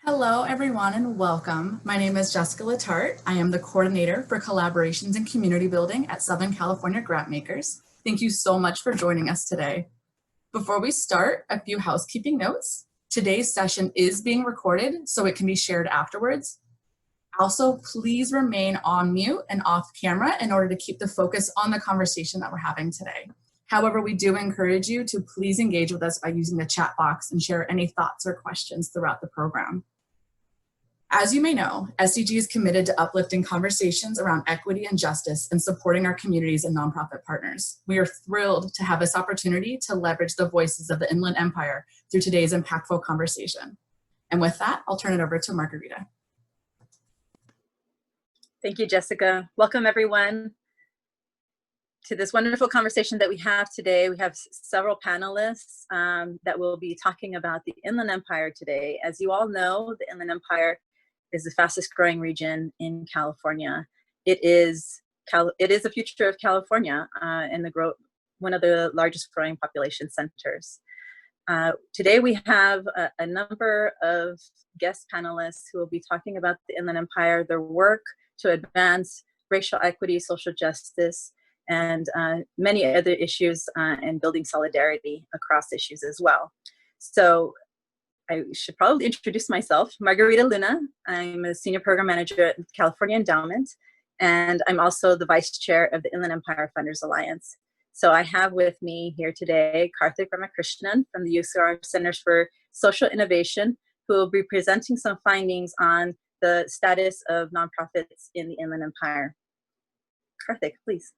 Hello, everyone, and welcome. My name is Jessica Latarte. I am the coordinator for collaborations and community building at Southern California Grantmakers. Thank you so much for joining us today. Before we start, a few housekeeping notes. Today's session is being recorded, so it can be shared afterwards. Also, please remain on mute and off camera in order to keep the focus on the conversation that we're having today. However, we do encourage you to please engage with us by using the chat box and share any thoughts or questions throughout the program. As you may know, SCG is committed to uplifting conversations around equity and justice and supporting our communities and nonprofit partners. We are thrilled to have this opportunity to leverage the voices of the Inland Empire through today's impactful conversation. And with that, I'll turn it over to Margarita. Thank you, Jessica. Welcome, everyone, to this wonderful conversation that we have today. We have several panelists that will be talking about the Inland Empire today. As you all know, the Inland Empire is the fastest growing region in California. It is the future of California and one of the largest growing population centers. Today we have a number of guest panelists who will be talking about the Inland Empire, their work to advance racial equity, social justice, and many other issues and building solidarity across issues as well. So I should probably introduce myself. Margarita Luna. I'm a senior program manager at California Endowment, and I'm also the vice chair of the Inland Empire Funders Alliance. So I have with me here today Karthik Ramakrishnan from the UCR Centers for Social Innovation, who will be presenting some findings on the status of nonprofits in the Inland Empire. Karthik, please.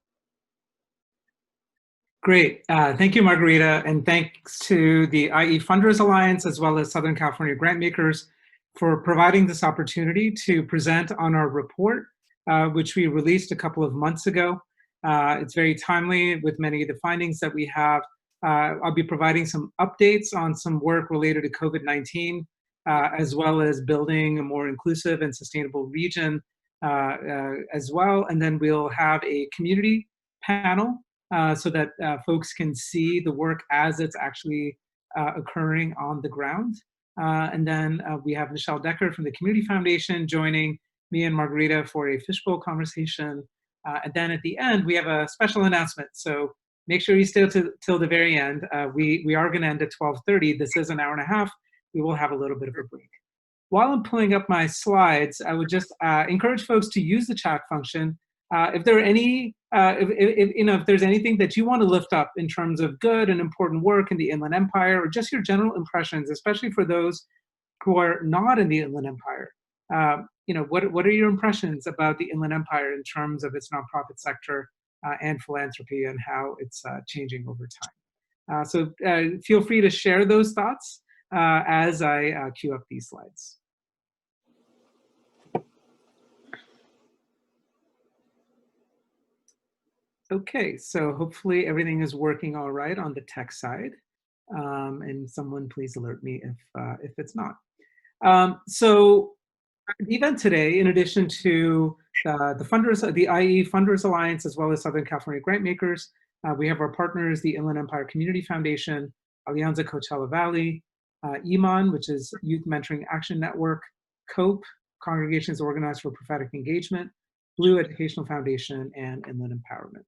Great. Thank you, Margarita, and thanks to the IE Funders Alliance as well as Southern California Grantmakers for providing this opportunity to present on our report, which we released a couple of months ago. It's very timely with many of the findings that we have. I'll be providing some updates on some work related to COVID-19, as well as building a more inclusive and sustainable region as well. And then we'll have a community panel so that folks can see the work as it's actually occurring on the ground. And then we have Michelle Decker from the Community Foundation joining me and Margarita for a fishbowl conversation. And then at the end, we have a special announcement. So make sure you stay till the very end. We are going to end at 12:30. This is an hour and a half. We will have a little bit of a break. While I'm pulling up my slides, I would just encourage folks to use the chat function. If there are any, if there's anything that you want to lift up in terms of good and important work in the Inland Empire, or just your general impressions, especially for those who are not in the Inland Empire, what are your impressions about the Inland Empire in terms of its nonprofit sector and philanthropy and how it's changing over time? So feel free to share those thoughts as I queue up these slides. Okay, so hopefully everything is working all right on the tech side, and someone please alert me if it's not. So the event today, in addition to the IE Funders Alliance, as well as Southern California Grantmakers, we have our partners, the Inland Empire Community Foundation, Alianza Coachella Valley, IMAN, which is Youth Mentoring Action Network, COPE, Congregations Organized for Prophetic Engagement, Blue Educational Foundation, and Inland Empowerment.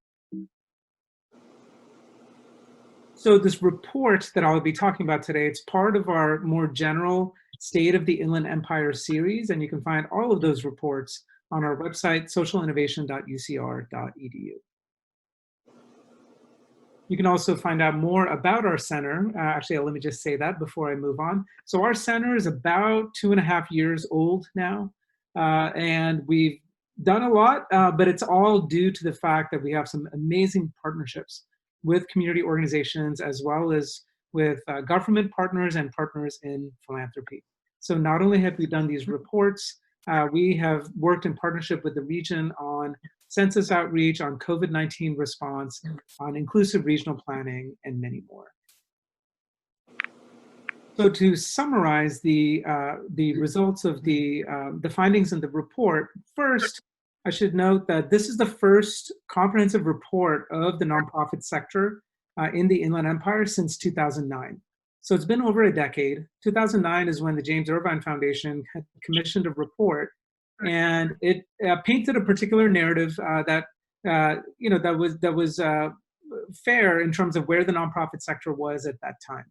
So this report that I'll be talking about today, it's part of our more general State of the Inland Empire series, and you can find all of those reports on our website, socialinnovation.ucr.edu. You can also find out more about our center. Actually, let me just say that before I move on. So our center is about 2.5 years old now, and we've done a lot, but it's all due to the fact that we have some amazing partnerships with community organizations, as well as with government partners and partners in philanthropy. So not only have we done these reports, we have worked in partnership with the region on census outreach, on COVID-19 response, on inclusive regional planning, and many more. So to summarize the results of the findings in the report, first, I should note that this is the first comprehensive report of the nonprofit sector in the Inland Empire since 2009. So it's been over a decade. 2009 is when the James Irvine Foundation had commissioned a report, and it painted a particular narrative that was fair in terms of where the nonprofit sector was at that time.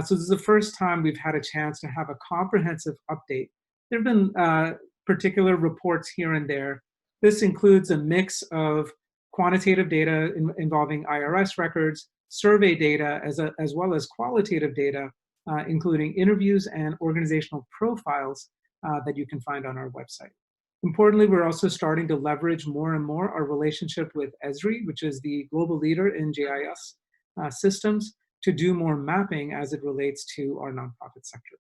So this is the first time we've had a chance to have a comprehensive update. There have been particular reports here and there. This includes a mix of quantitative data involving IRS records, survey data, as well as qualitative data, including interviews and organizational profiles that you can find on our website. Importantly, we're also starting to leverage more and more our relationship with Esri, which is the global leader in GIS systems, to do more mapping as it relates to our nonprofit sector.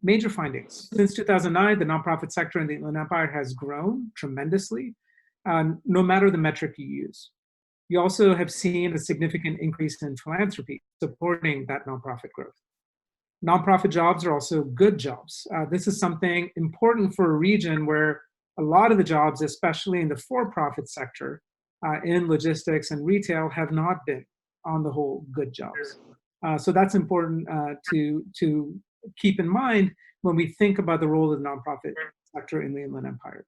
Major findings. Since 2009, the nonprofit sector in the Inland Empire has grown tremendously, no matter the metric you use. You also have seen a significant increase in philanthropy supporting that nonprofit growth. Nonprofit jobs are also good jobs. This is something important for a region where a lot of the jobs, especially in the for-profit sector, in logistics and retail, have not been, on the whole, good jobs. So that's important to keep in mind when we think about the role of the nonprofit sector in the Inland Empire.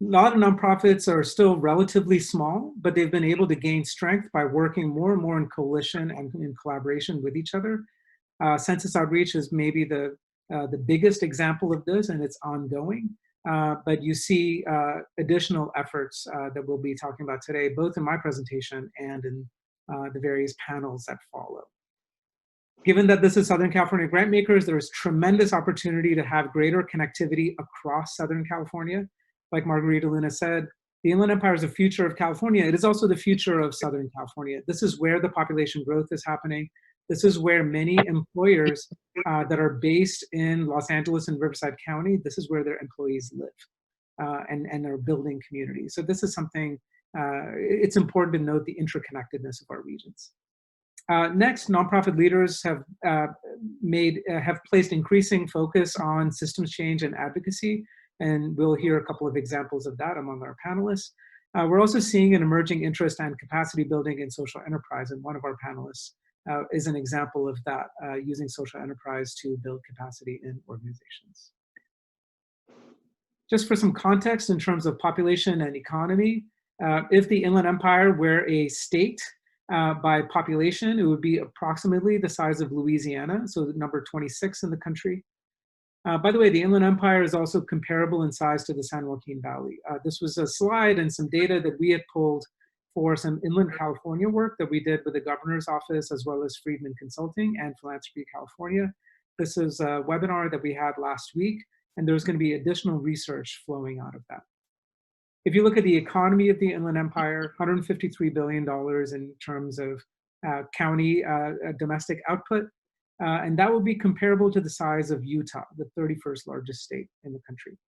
A lot of nonprofits are still relatively small, but they've been able to gain strength by working more and more in coalition and in collaboration with each other. Census Outreach is maybe the biggest example of this, and it's ongoing. But you see additional efforts that we'll be talking about today, both in my presentation and in the various panels that follow. Given that this is Southern California Grantmakers, there is tremendous opportunity to have greater connectivity across Southern California. Like Margarita Luna said, the Inland Empire is the future of California. It is also the future of Southern California. This is where the population growth is happening. This is where many employers that are based in Los Angeles and Riverside County, this is where their employees live and are building communities. So this is something, it's important to note the interconnectedness of our regions. Next, nonprofit leaders have placed increasing focus on systems change and advocacy, and we'll hear a couple of examples of that among our panelists. We're also seeing an emerging interest and capacity building in social enterprise, and one of our panelists is an example of that, using social enterprise to build capacity in organizations. Just for some context in terms of population and economy, if the Inland Empire were a state by population, it would be approximately the size of Louisiana, so number 26 in the country. By the way, the Inland Empire is also comparable in size to the San Joaquin Valley. This was a slide and some data that we had pulled for some Inland California work that we did with the governor's office, as well as Friedman Consulting and Philanthropy California. This is a webinar that we had last week, and there's going to be additional research flowing out of that. If you look at the economy of the Inland Empire, $153 billion in terms of county domestic output, and that would be comparable to the size of Utah, the 31st largest state in the country.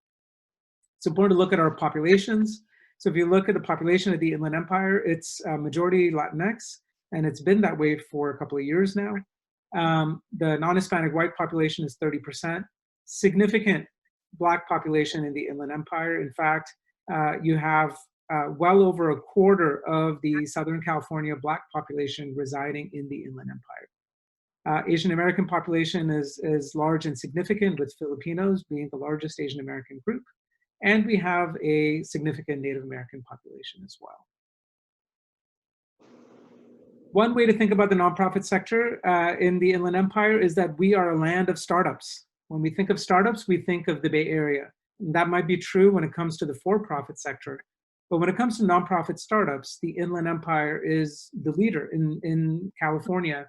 It's important to look at our populations. So if you look at the population of the Inland Empire, it's majority Latinx, and it's been that way for a couple of years now. The non-Hispanic white population is 30%. Significant Black population in the Inland Empire. In fact, you have well over a quarter of the Southern California Black population residing in the Inland Empire. Asian American population is large and significant, with Filipinos being the largest Asian American group. And we have a significant Native American population as well. One way to think about the nonprofit sector in the Inland Empire is that we are a land of startups. When we think of startups, we think of the Bay Area. And that might be true when it comes to the for-profit sector. But when it comes to nonprofit startups, the Inland Empire is the leader in California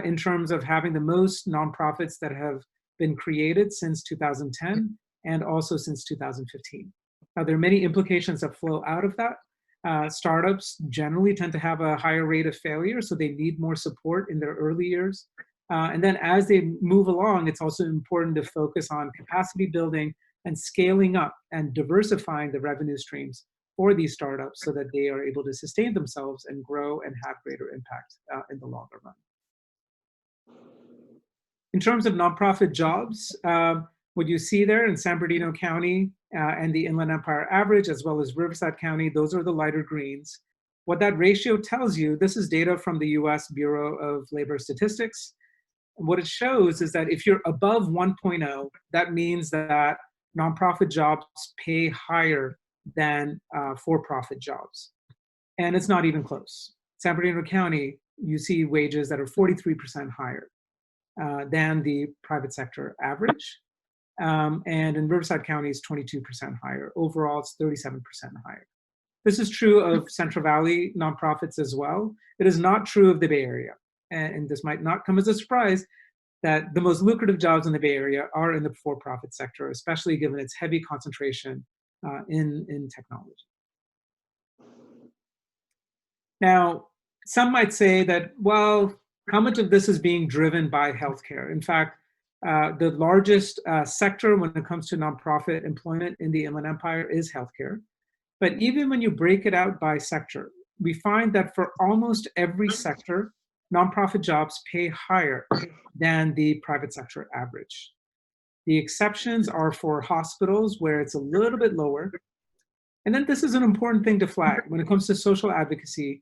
in terms of having the most nonprofits that have been created since 2010 and also since 2015. Now, there are many implications that flow out of that. Startups generally tend to have a higher rate of failure, so they need more support in their early years. And then as they move along, it's also important to focus on capacity building and scaling up and diversifying the revenue streams for these startups so that they are able to sustain themselves and grow and have greater impact in the longer run. In terms of nonprofit jobs, what you see there in San Bernardino County and the Inland Empire average, as well as Riverside County, those are the lighter greens. What that ratio tells you, this is data from the US Bureau of Labor Statistics. What it shows is that if you're above 1.0, that means that nonprofit jobs pay higher than for-profit jobs. And it's not even close. San Bernardino County, you see wages that are 43% higher than the private sector average. And in Riverside County, it's 22% higher. Overall, it's 37% higher. This is true of Central Valley nonprofits as well. It is not true of the Bay Area. And this might not come as a surprise that the most lucrative jobs in the Bay Area are in the for-profit sector, especially given its heavy concentration in technology. Now, some might say that, well, how much of this is being driven by healthcare? In fact, the largest sector when it comes to nonprofit employment in the Inland Empire is healthcare. But even when you break it out by sector, we find that for almost every sector, nonprofit jobs pay higher than the private sector average. The exceptions are for hospitals, where it's a little bit lower. And then this is an important thing to flag. When it comes to social advocacy,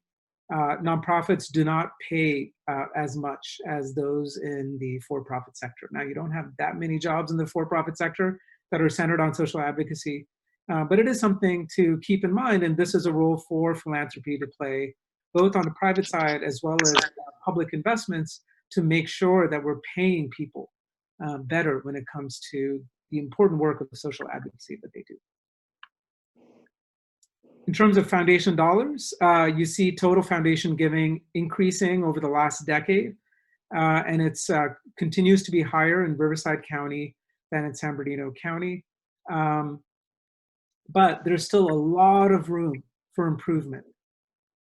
nonprofits do not pay as much as those in the for-profit sector. Now, you don't have that many jobs in the for-profit sector that are centered on social advocacy, but it is something to keep in mind, and this is a role for philanthropy to play, both on the private side as well as public investments, to make sure that we're paying people better when it comes to the important work of the social advocacy that they do. In terms of foundation dollars, you see total foundation giving increasing over the last decade, and it continues to be higher in Riverside County than in San Bernardino County. But there's still a lot of room for improvement.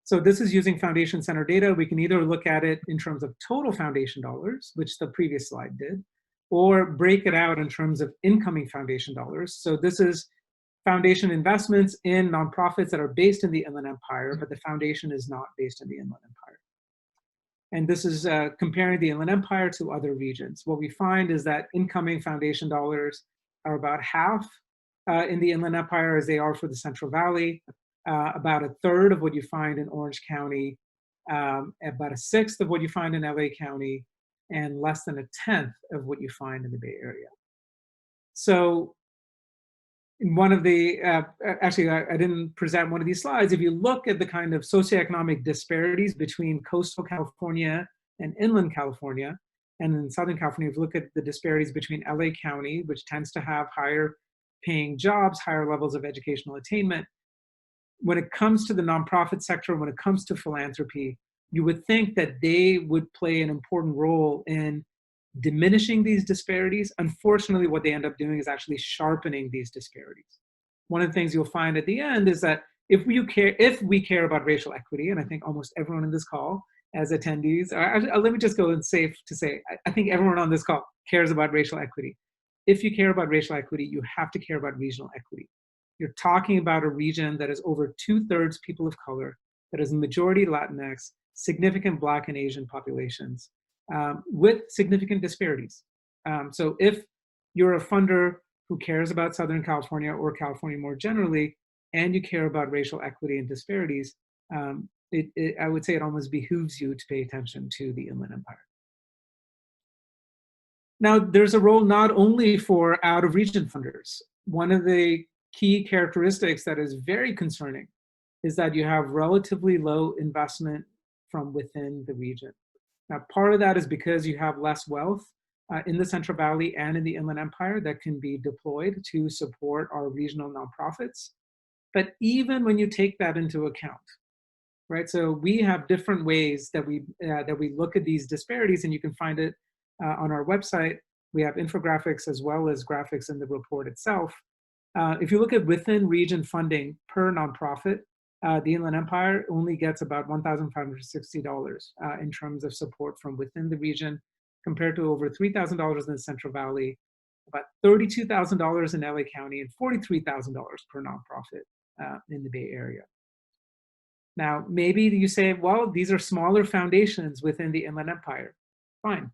So this is using Foundation Center data. We can either look at it in terms of total foundation dollars, which the previous slide did, or break it out in terms of incoming foundation dollars. So this is foundation investments in nonprofits that are based in the Inland Empire, but the foundation is not based in the Inland Empire. And this is comparing the Inland Empire to other regions. What we find is that incoming foundation dollars are about half in the Inland Empire as they are for the Central Valley, about a third of what you find in Orange County, about a sixth of what you find in LA County, and less than a tenth of what you find in the Bay Area. So in one of the, actually I didn't present one of these slides. If you look at the kind of socioeconomic disparities between coastal California and inland California, and in Southern California, if you look at the disparities between LA County, which tends to have higher paying jobs, higher levels of educational attainment. When it comes to the nonprofit sector, when it comes to philanthropy, you would think that they would play an important role in diminishing these disparities. Unfortunately, what they end up doing is actually sharpening these disparities. One of the things you'll find at the end is that if we care about racial equity, and I think almost everyone in this call as attendees, let me just go and safe to say, I think everyone on this call cares about racial equity. If you care about racial equity, you have to care about regional equity. You're talking about a region that is over 2/3 people of color, that is majority Latinx, significant Black and Asian populations, with significant disparities. So if you're a funder who cares about Southern California or California more generally, and you care about racial equity and disparities, I would say it almost behooves you to pay attention to the Inland Empire. Now, there's a role not only for out-of-region funders. One of the key characteristics that is very concerning is that you have relatively low investment from within the region. Now, part of that is because you have less wealth in the Central Valley and in the Inland Empire that can be deployed to support our regional nonprofits. But even when you take that into account, right? So we have different ways that we look at these disparities, and you can find it on our website. We have infographics as well as graphics in the report itself. If you look at within region funding per nonprofit, the Inland Empire only gets about $1,560 in terms of support from within the region, compared to over $3,000 in the Central Valley, about $32,000 in LA County, and $43,000 per nonprofit in the Bay Area. Now, maybe you say, well, these are smaller foundations within the Inland Empire. Fine.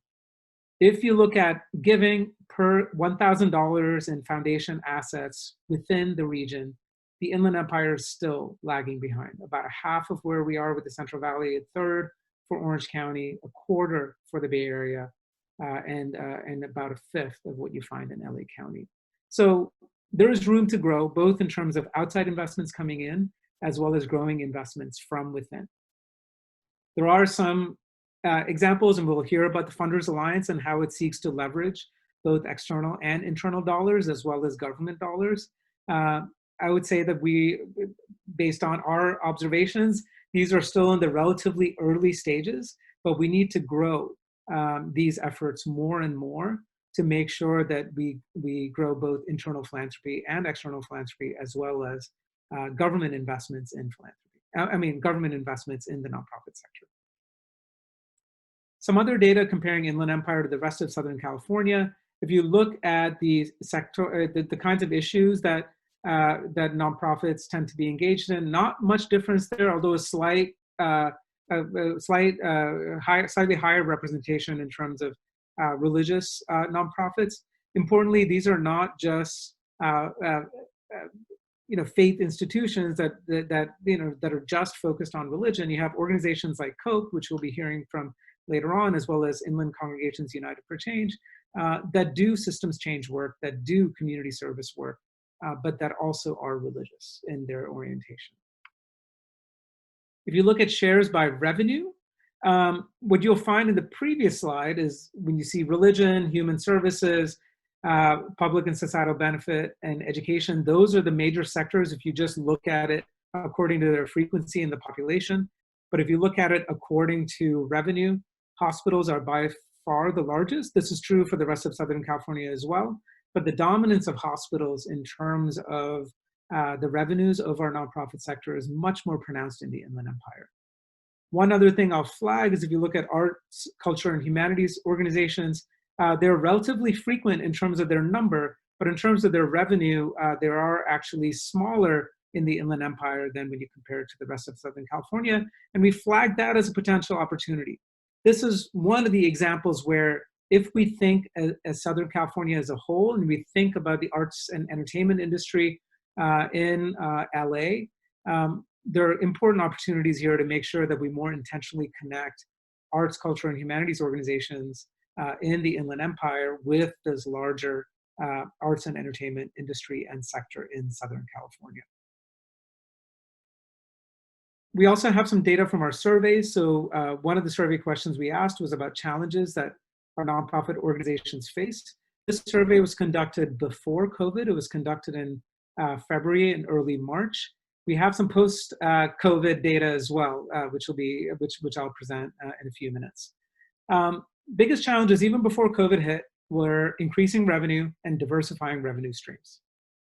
If you look at giving per $1,000 in foundation assets within the region, the Inland Empire is still lagging behind. About a half of where we are with the Central Valley, a third for Orange County, a quarter for the Bay Area, and about a fifth of what you find in LA County. So there is room to grow, both in terms of outside investments coming in, as well as growing investments from within. There are some examples, and we'll hear about the Funders Alliance and how it seeks to leverage both external and internal dollars, as well as government dollars. I would say that based on our observations, these are still in the relatively early stages, but we need to grow these efforts more and more to make sure that we grow both internal philanthropy and external philanthropy, as well as government investments in philanthropy. Government investments in the nonprofit sector. Some other data comparing Inland Empire to the rest of Southern California. If you look at the sector, the kinds of issues that nonprofits tend to be engaged in, not much difference there, although a slightly higher representation in terms of religious nonprofits. Importantly, these are not just faith institutions that are just focused on religion. You have organizations like COPE, which we'll be hearing from later on, as well as Inland Congregations United for Change, that do systems change work, that do community service work, but that also are religious in their orientation. If you look at shares by revenue, what you'll find in the previous slide is when you see religion, human services, public and societal benefit, and education, those are the major sectors if you just look at it according to their frequency in the population. But if you look at it according to revenue, hospitals are by far the largest. This is true for the rest of Southern California as well. But the dominance of hospitals in terms of the revenues of our nonprofit sector is much more pronounced in the Inland Empire. One other thing I'll flag is if you look at arts, culture, and humanities organizations, they're relatively frequent in terms of their number, but in terms of their revenue, they are actually smaller in the Inland Empire than when you compare it to the rest of Southern California. And we flagged that as a potential opportunity. This is one of the examples where if we think as Southern California as a whole, and we think about the arts and entertainment industry in LA, there are important opportunities here to make sure that we more intentionally connect arts, culture, and humanities organizations in the Inland Empire with this larger arts and entertainment industry and sector in Southern California. We also have some data from our surveys. So one of the survey questions we asked was about challenges that our nonprofit organizations faced. This survey was conducted before COVID. It was conducted in February and early March. We have some post-COVID data as well, which I'll present in a few minutes. Biggest challenges, even before COVID hit, were increasing revenue and diversifying revenue streams.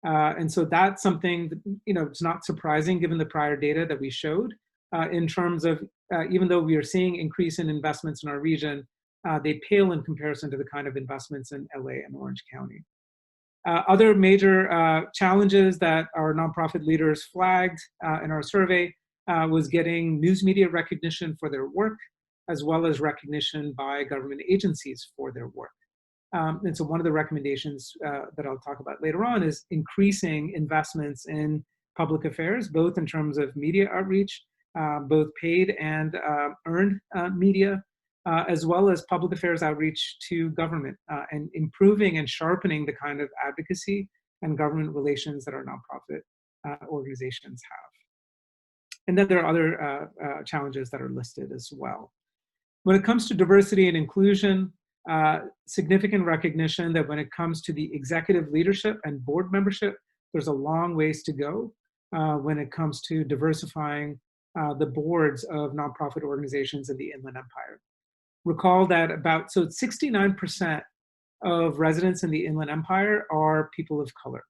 And so that's something that, it's not surprising given the prior data that we showed in terms of, even though we are seeing increase in investments in our region, they pale in comparison to the kind of investments in LA and Orange County. Other major challenges that our nonprofit leaders flagged in our survey was getting news media recognition for their work, as well as recognition by government agencies for their work. And so one of the recommendations that I'll talk about later on is increasing investments in public affairs, both in terms of media outreach, both paid and earned media, as well as public affairs outreach to government, and improving and sharpening the kind of advocacy and government relations that our nonprofit organizations have. And then there are other challenges that are listed as well. When it comes to diversity and inclusion, significant recognition that when it comes to the executive leadership and board membership, there's a long ways to go when it comes to diversifying the boards of nonprofit organizations in the Inland Empire. Recall that 69% of residents in the Inland Empire are people of color.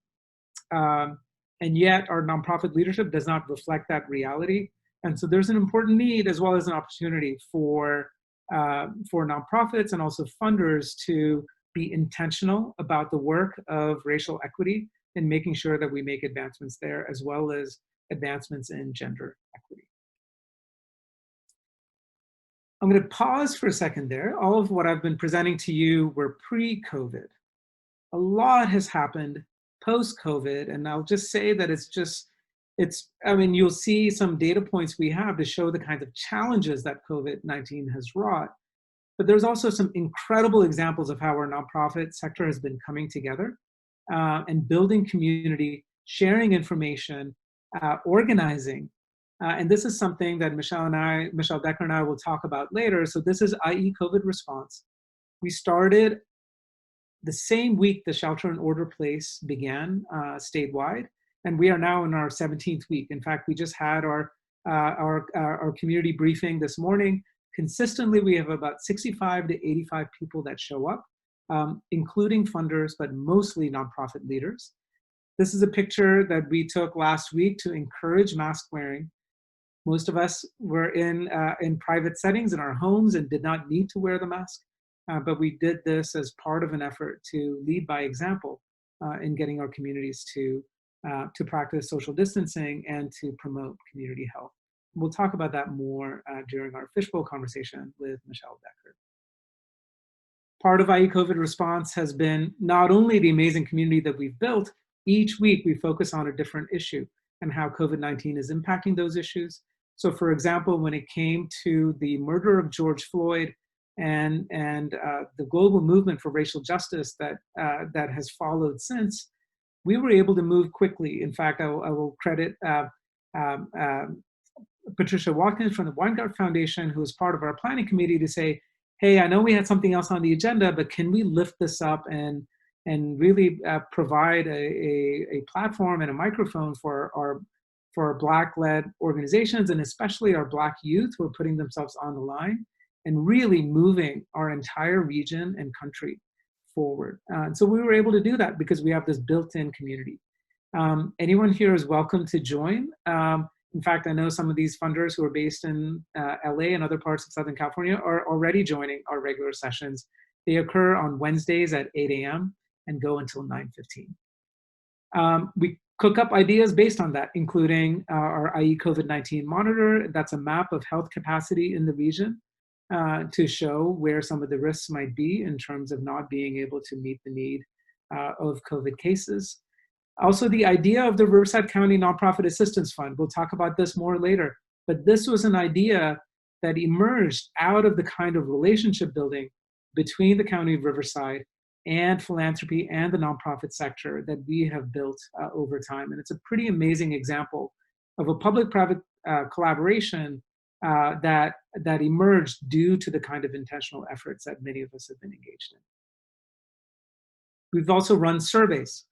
And yet our nonprofit leadership does not reflect that reality. And so there's an important need as well as an opportunity for nonprofits and also funders to be intentional about the work of racial equity and making sure that we make advancements there, as well as advancements in gender equity. I'm going to pause for a second there. All of what I've been presenting to you were pre-COVID. A lot has happened post-COVID, and I'll just say that it's just I mean, you'll see some data points we have to show the kinds of challenges that COVID-19 has wrought. But there's also some incredible examples of how our nonprofit sector has been coming together and building community, sharing information, organizing. And this is something that Michelle Decker and I will talk about later. So this is IE COVID response. We started the same week the shelter in order place began statewide, and we are now in our 17th week. In fact, we just had our community briefing this morning. Consistently, we have about 65 to 85 people that show up, including funders, but mostly nonprofit leaders. This is a picture that we took last week to encourage mask wearing. Most of us were in private settings in our homes and did not need to wear the mask, but we did this as part of an effort to lead by example in getting our communities to practice social distancing and to promote community health. We'll talk about that more during our fishbowl conversation with Michelle Decker. Part of IE COVID response has been not only the amazing community that we've built, each week we focus on a different issue and how COVID-19 is impacting those issues. So for example, when it came to the murder of George Floyd and the global movement for racial justice that has followed since, we were able to move quickly. In fact, I will credit Patricia Watkins from the Weingart Foundation, who was part of our planning committee, to say, hey, I know we had something else on the agenda, but can we lift this up and really provide a platform and a microphone for our Black-led organizations, and especially our Black youth who are putting themselves on the line and really moving our entire region and country forward. And so we were able to do that because we have this built-in community. Anyone here is welcome to join. In fact, I know some of these funders who are based in LA and other parts of Southern California are already joining our regular sessions. They occur on Wednesdays at 8 a.m. and go until 9:15. We cook up ideas based on that, including our IE COVID-19 monitor. That's a map of health capacity in the region to show where some of the risks might be in terms of not being able to meet the need of COVID cases. Also, the idea of the Riverside County Nonprofit Assistance Fund, we'll talk about this more later, but this was an idea that emerged out of the kind of relationship building between the County of Riverside and philanthropy and the nonprofit sector that we have built over time. And it's a pretty amazing example of a public-private collaboration that emerged due to the kind of intentional efforts that many of us have been engaged in. We've also run surveys.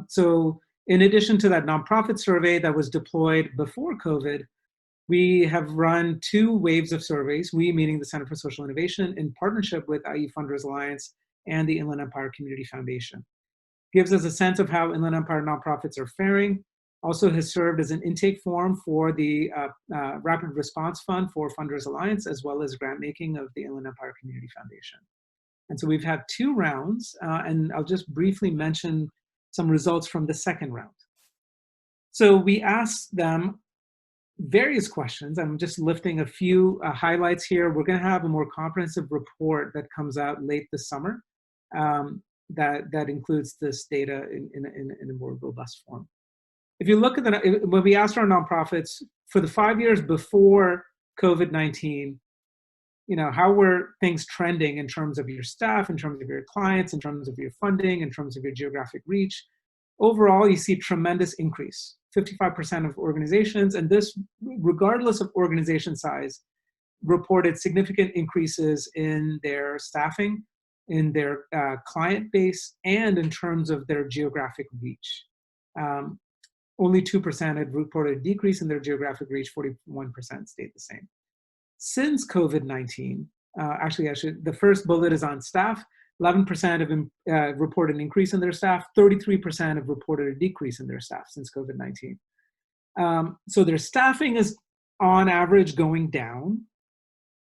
So in addition to that nonprofit survey that was deployed before COVID, we have run 2 waves of surveys, we meaning the Center for Social Innovation, in partnership with IE Funders Alliance and the Inland Empire Community Foundation. Gives us a sense of how Inland Empire nonprofits are faring. Also has served as an intake form for the Rapid Response Fund for Funders Alliance, as well as grant making of the Inland Empire Community Foundation. And so we've had 2 rounds, and I'll just briefly mention some results from the second round. So we asked them various questions. I'm just lifting a few highlights here. We're going to have a more comprehensive report that comes out late this summer that includes this data in a more robust form. If you look at when we asked our nonprofits for the 5 years before COVID-19, how were things trending in terms of your staff, in terms of your clients, in terms of your funding, in terms of your geographic reach? Overall, you see tremendous increase, 55% of organizations, and this, regardless of organization size, reported significant increases in their staffing, in their client base, and in terms of their geographic reach. Only 2% had reported a decrease in their geographic reach, 41% stayed the same. Since COVID-19, the first bullet is on staff. 11% have reported an increase in their staff. 33% have reported a decrease in their staff since COVID-19. So their staffing is on average going down,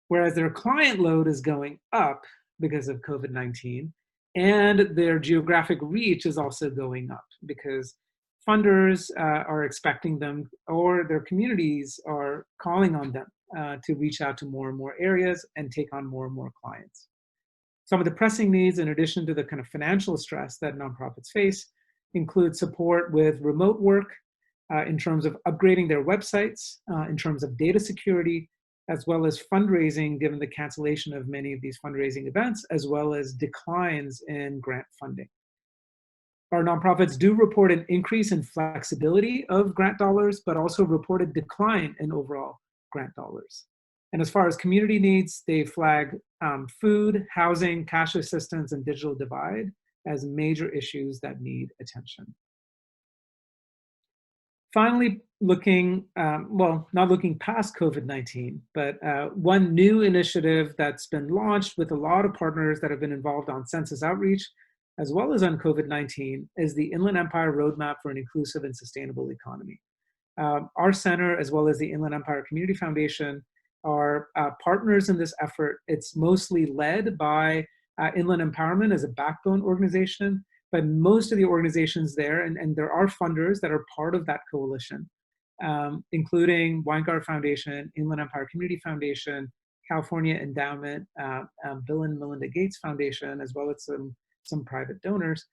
whereas their client load is going up because of COVID-19, and their geographic reach is also going up because funders are expecting them, or their communities are calling on them to reach out to more and more areas and take on more and more clients. Some of the pressing needs, in addition to the kind of financial stress that nonprofits face, include support with remote work, in terms of upgrading their websites, in terms of data security, as well as fundraising, given the cancellation of many of these fundraising events, as well as declines in grant funding. Our nonprofits do report an increase in flexibility of grant dollars, but also report a decline in overall grant dollars. And as far as community needs, they flag food, housing, cash assistance, and digital divide as major issues that need attention. Finally, looking, well, not looking past COVID-19, but one new initiative that's been launched with a lot of partners that have been involved on census outreach, as well as on COVID-19, is the Inland Empire Roadmap for an Inclusive and Sustainable Economy. Our center, as well as the Inland Empire Community Foundation, are partners in this effort. It's mostly led by Inland Empowerment as a backbone organization, but most of the organizations there, and there are funders that are part of that coalition, including Weingart Foundation, Inland Empire Community Foundation, California Endowment, Bill and Melinda Gates Foundation, as well as some private donors.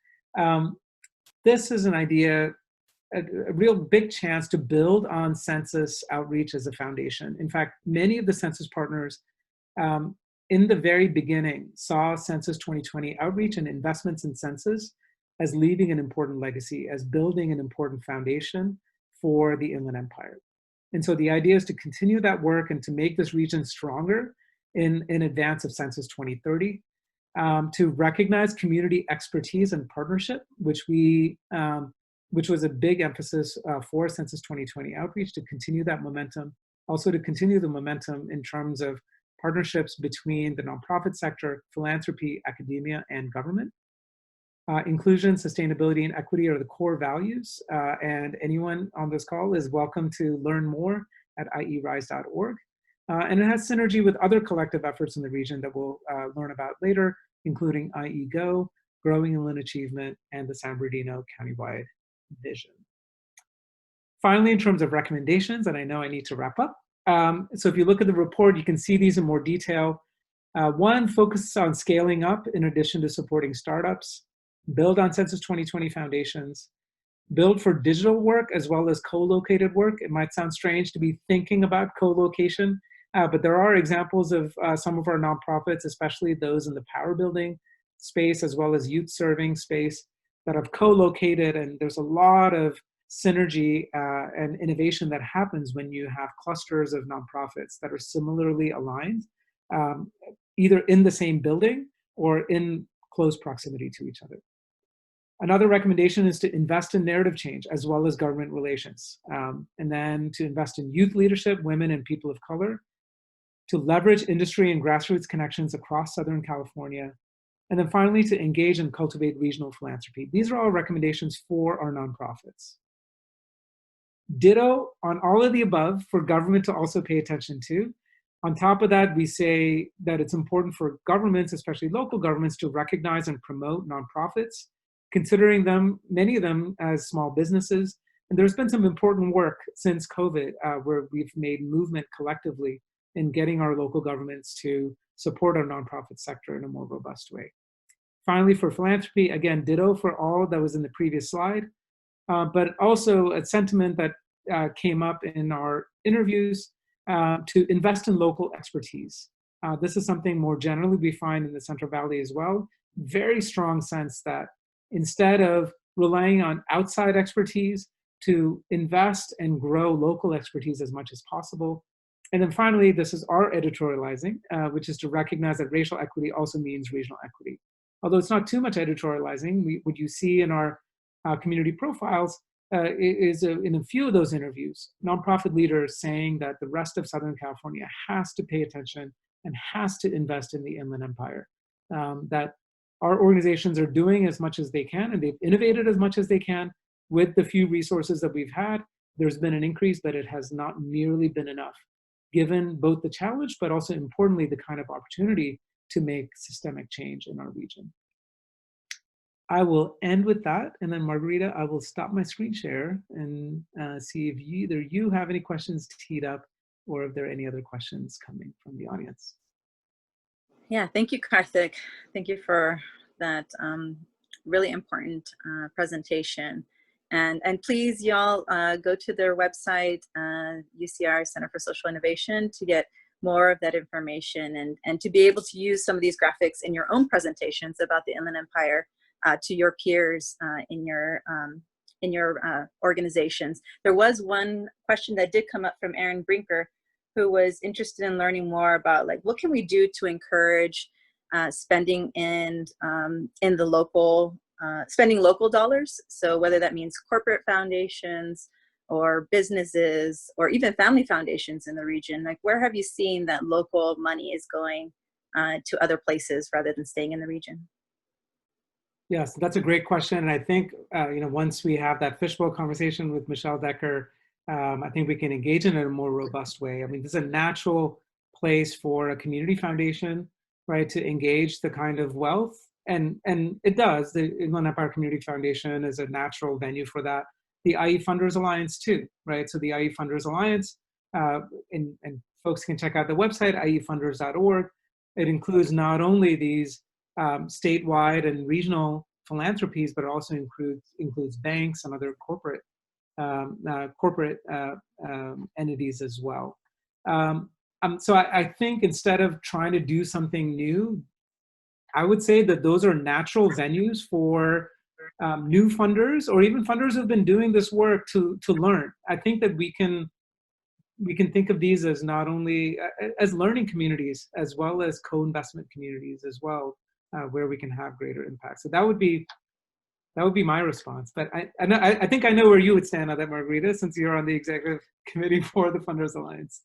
This is an idea, a real big chance to build on census outreach as a foundation. In fact, many of the census partners in the very beginning saw Census 2020 outreach and investments in census as leaving an important legacy, as building an important foundation for the Inland Empire. And so the idea is to continue that work and to make this region stronger in advance of Census 2030, to recognize community expertise and partnership, which was a big emphasis for Census 2020 outreach, to continue that momentum, also to continue the momentum in terms of partnerships between the nonprofit sector, philanthropy, academia, and government. Inclusion, sustainability, and equity are the core values, and anyone on this call is welcome to learn more at ierise.org. And it has synergy with other collective efforts in the region that we'll learn about later, including IEGO, Growing Inland Achievement, and the San Bernardino Countywide Vision. Finally, in terms of recommendations, and I know I need to wrap up. So if you look at the report, you can see these in more detail. One, focuses on scaling up in addition to supporting startups, build on Census 2020 foundations, build for digital work as well as co-located work. It might sound strange to be thinking about co-location, but there are examples of some of our nonprofits, especially those in the power building space as well as youth serving space, that have co-located, and there's a lot of synergy and innovation that happens when you have clusters of nonprofits that are similarly aligned, either in the same building or in close proximity to each other. Another recommendation is to invest in narrative change as well as government relations, and then to invest in youth leadership, women and people of color, to leverage industry and grassroots connections across Southern California, and then finally to engage and cultivate regional philanthropy. These are all recommendations for our nonprofits. Ditto on all of the above for government to also pay attention to. On top of that, we say that it's important for governments, especially local governments, to recognize and promote nonprofits, considering them, many of them, as small businesses. And there's been some important work since COVID where we've made movement collectively in getting our local governments to support our nonprofit sector in a more robust way. Finally, for philanthropy, again, ditto for all that was in the previous slide, but also a sentiment that came up in our interviews to invest in local expertise. This is something more generally we find in the Central Valley as well. Very strong sense that instead of relying on outside expertise, to invest and grow local expertise as much as possible. And then finally, this is our editorializing, which is to recognize that racial equity also means regional equity. Although it's not too much editorializing, what you see in our community profiles is in a few of those interviews, nonprofit leaders saying that the rest of Southern California has to pay attention and has to invest in the Inland Empire. That our organizations are doing as much as they can, and they've innovated as much as they can with the few resources that we've had. There's been an increase, but it has not nearly been enough, given both the challenge, but also importantly, the kind of opportunity to make systemic change in our region. I will end with that, and then Margarita, I will stop my screen share and see if either you have any questions teed up or if there are any other questions coming from the audience. Yeah, thank you, Karthik. Thank you for that really important presentation. And please, y'all, go to their website, UCR Center for Social Innovation, to get more of that information and to be able to use some of these graphics in your own presentations about the Inland Empire to your peers in your organizations. There was one question that did come up from Aaron Brinker, who was interested in learning more about, like, what can we do to encourage spending in the local, spending local dollars. So whether that means corporate foundations or businesses or even family foundations in the region, like, where have you seen that local money is going to other places rather than staying in the region? Yes, that's a great question. And I think, once we have that fishbowl conversation with Michelle Decker, I think we can engage in it in a more robust way. I mean, this is a natural place for a community foundation, right, to engage the kind of wealth. And it does. The Inland Empire Community Foundation is a natural venue for that. The IE Funders Alliance too, right? So the IE Funders Alliance, and folks can check out the website, iefunders.org. It includes not only these statewide and regional philanthropies, but it also includes banks and other corporate entities as well. So I think instead of trying to do something new, I would say that those are natural venues for new funders or even funders who've been doing this work to learn. I think that we can think of these as not only as learning communities as well as co-investment communities as well, where we can have greater impact. So that would be my response. But I think I know where you would stand on that, Margarita, since you're on the executive committee for the Funders Alliance.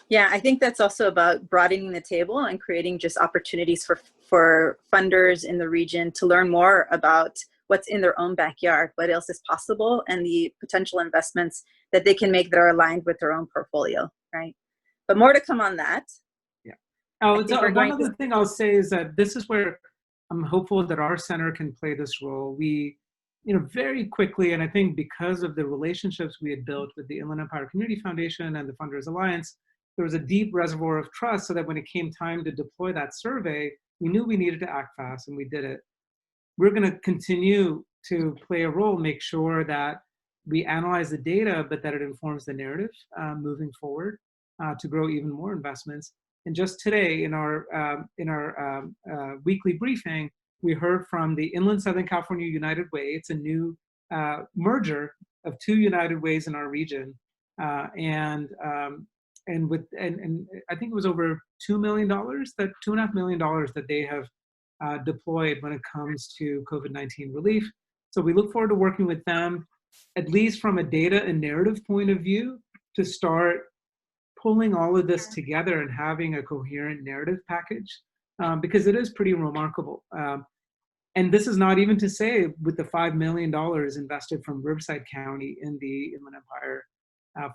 Yeah, I think that's also about broadening the table and creating just opportunities for funders in the region to learn more about what's in their own backyard, what else is possible, and the potential investments that they can make that are aligned with their own portfolio, right? But more to come on that. Yeah. One other thing I'll say is that this is where I'm hopeful that our center can play this role. We, very quickly, and I think because of the relationships we had built with the Inland Empire Community Foundation and the Funders Alliance, there was a deep reservoir of trust so that when it came time to deploy that survey, we knew we needed to act fast, and we did it. We're going to continue to play a role, make sure that we analyze the data, but that it informs the narrative moving forward to grow even more investments. And just today in our weekly briefing, we heard from the Inland Southern California United Way. It's a new merger of two United Ways in our region, and I think it was over $2 million, $2.5 million that they have deployed when it comes to COVID-19 relief. So we look forward to working with them, at least from a data and narrative point of view, to start pulling all of this together and having a coherent narrative package, because it is pretty remarkable. And this is not even to say with the $5 million invested from Riverside County in the Inland Empire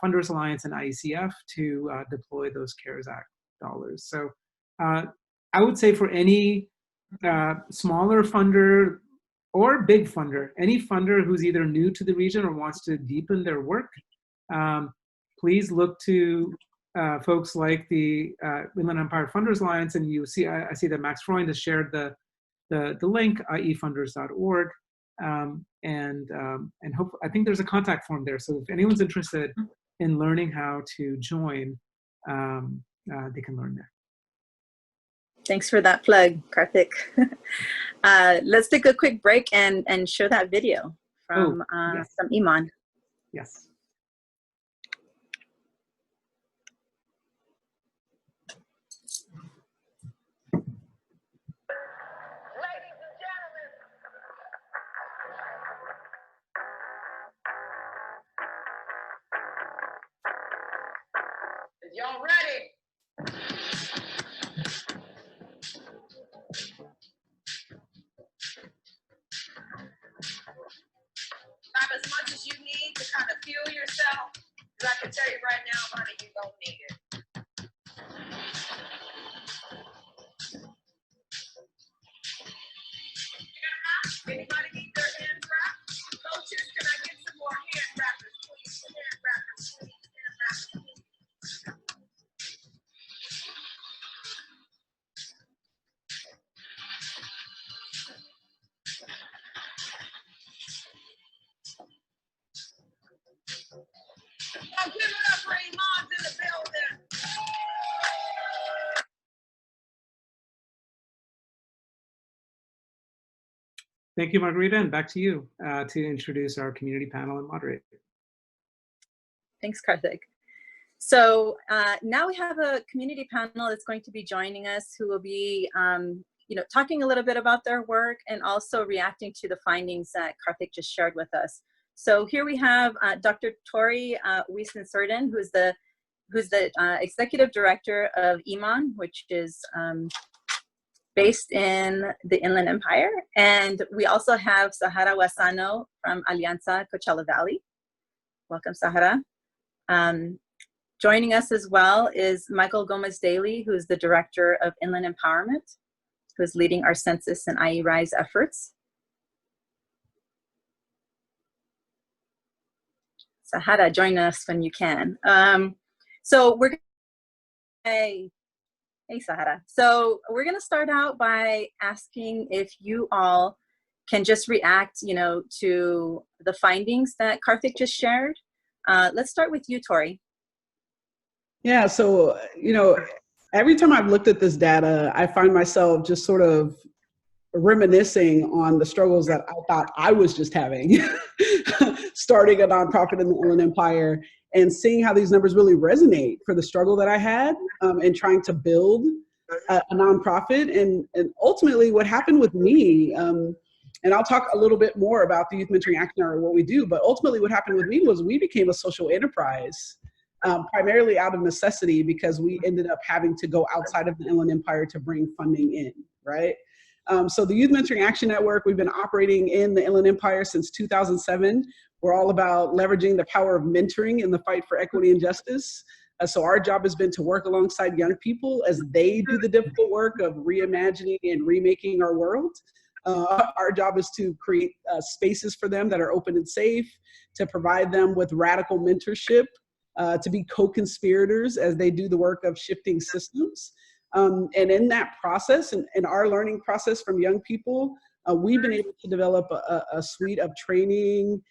Funders Alliance and IECF to deploy those CARES Act dollars. So I would say for any smaller funder or big funder, any funder who's either new to the region or wants to deepen their work, please look to folks like the Inland Empire Funders Alliance, and you see, I see that Max Freund has shared the link, iefunders.org, and hope, I think there's a contact form there. So if anyone's interested in learning how to join, they can learn there. Thanks for that plug, Karthik. Let's take a quick break and show that video from Iman. Yes. Y'all ready? Grab as much as you need to kind of fuel yourself. Because I can tell you right now, honey, you don't need it. Anybody need their hand wrapped? Coaches, can I get some more hand wrappers, please? Hand wrappers, please. Hand wrappers, please. Thank you, Margarita, and back to you to introduce our community panel and moderate. Thanks, Karthik. So now we have a community panel that's going to be joining us, who will be talking a little bit about their work and also reacting to the findings that Karthik just shared with us. So here we have Dr. Tori Wiesen-Surdin, who's the Executive Director of Iman, which is based in the Inland Empire. And we also have Sahara Wasano from Alianza Coachella Valley. Welcome, Sahara. Joining us as well is Michael Gomez-Daly, who's the Director of Inland Empowerment, who's leading our census and IE Rise efforts. Sahara, join us when you can. So we're Hey, Sahara. So we're going to start out by asking if you all can just react, to the findings that Karthik just shared. Let's start with you, Tori. Yeah, so, every time I've looked at this data, I find myself just sort of reminiscing on the struggles that I thought I was just having, starting a nonprofit in the Inland Empire and seeing how these numbers really resonate for the struggle that I had in trying to build a nonprofit. And ultimately what happened with me, and I'll talk a little bit more about the Youth Mentoring Action Hour and what we do, but ultimately what happened with me was we became a social enterprise. Primarily out of necessity, because we ended up having to go outside of the Inland Empire to bring funding in, right? So the Youth Mentoring Action Network, we've been operating in the Inland Empire since 2007. We're all about leveraging the power of mentoring in the fight for equity and justice. So our job has been to work alongside young people as they do the difficult work of reimagining and remaking our world. Our job is to create spaces for them that are open and safe, to provide them with radical mentorship, to be co-conspirators as they do the work of shifting systems. And in that process, and in our learning process from young people, we've been able to develop a suite of training,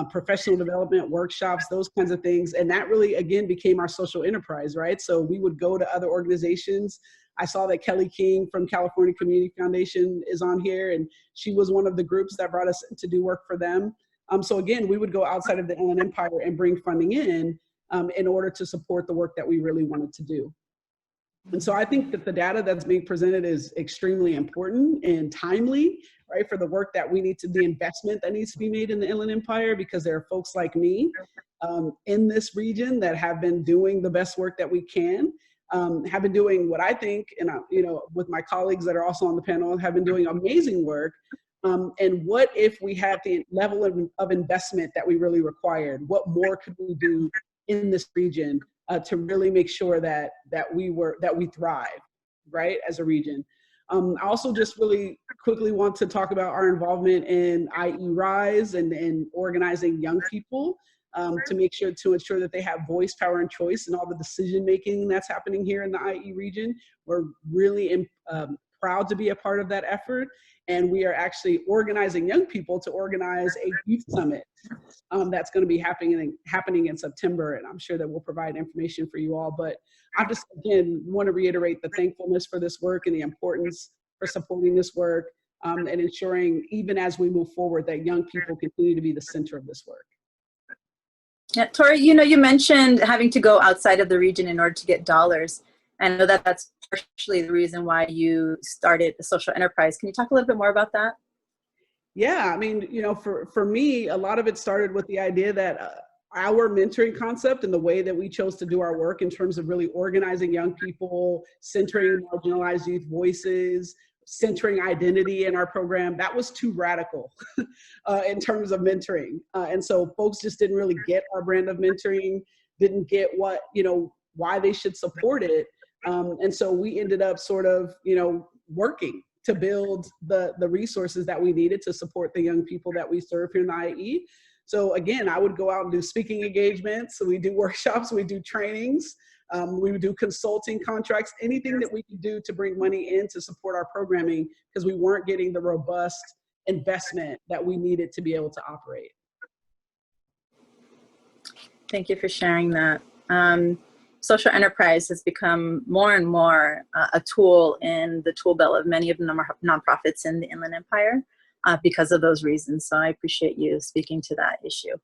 professional development workshops, those kinds of things. And that really, again, became our social enterprise, right? So we would go to other organizations. I saw that Kelly King from California Community Foundation is on here, and she was one of the groups that brought us to do work for them. So again, we would go outside of the Inland Empire and bring funding in order to support the work that we really wanted to do. And so I think that the data that's being presented is extremely important and timely, right, for the work that we need to, the investment that needs to be made in the Inland Empire, because there are folks like me in this region that have been doing the best work that we can, have been doing what I think, and with my colleagues that are also on the panel, have been doing amazing work. And what if we had the level of investment that we really required? What more could we do in this region to really make sure that we thrive, right, as a region? I also just really quickly want to talk about our involvement in IE Rise and organizing young people to ensure that they have voice, power, and choice in all the decision making that's happening here in the IE region. We're really proud to be a part of that effort, and we are actually organizing young people to organize a youth summit that's going to be happening in September, and I'm sure that we'll provide information for you all. But I just, again, want to reiterate the thankfulness for this work and the importance for supporting this work and ensuring, even as we move forward, that young people continue to be the center of this work. Yeah, Tori, you mentioned having to go outside of the region in order to get dollars. I know that that's partially the reason why you started the social enterprise. Can you talk a little bit more about that? Yeah, I mean, for me, a lot of it started with the idea that our mentoring concept and the way that we chose to do our work in terms of really organizing young people, centering marginalized youth voices, centering identity in our program, that was too radical in terms of mentoring. And so folks just didn't really get our brand of mentoring, didn't get why they should support it. And so we ended up sort of, working to build the resources that we needed to support the young people that we serve here in the IE. So again, I would go out and do speaking engagements. So we do workshops, we do trainings, we would do consulting contracts, anything that we could do to bring money in to support our programming, because we weren't getting the robust investment that we needed to be able to operate. Thank you for sharing that. Social enterprise has become more and more a tool in the tool belt of many of the nonprofits in the Inland Empire. because of those reasons. So I appreciate you speaking to that issue.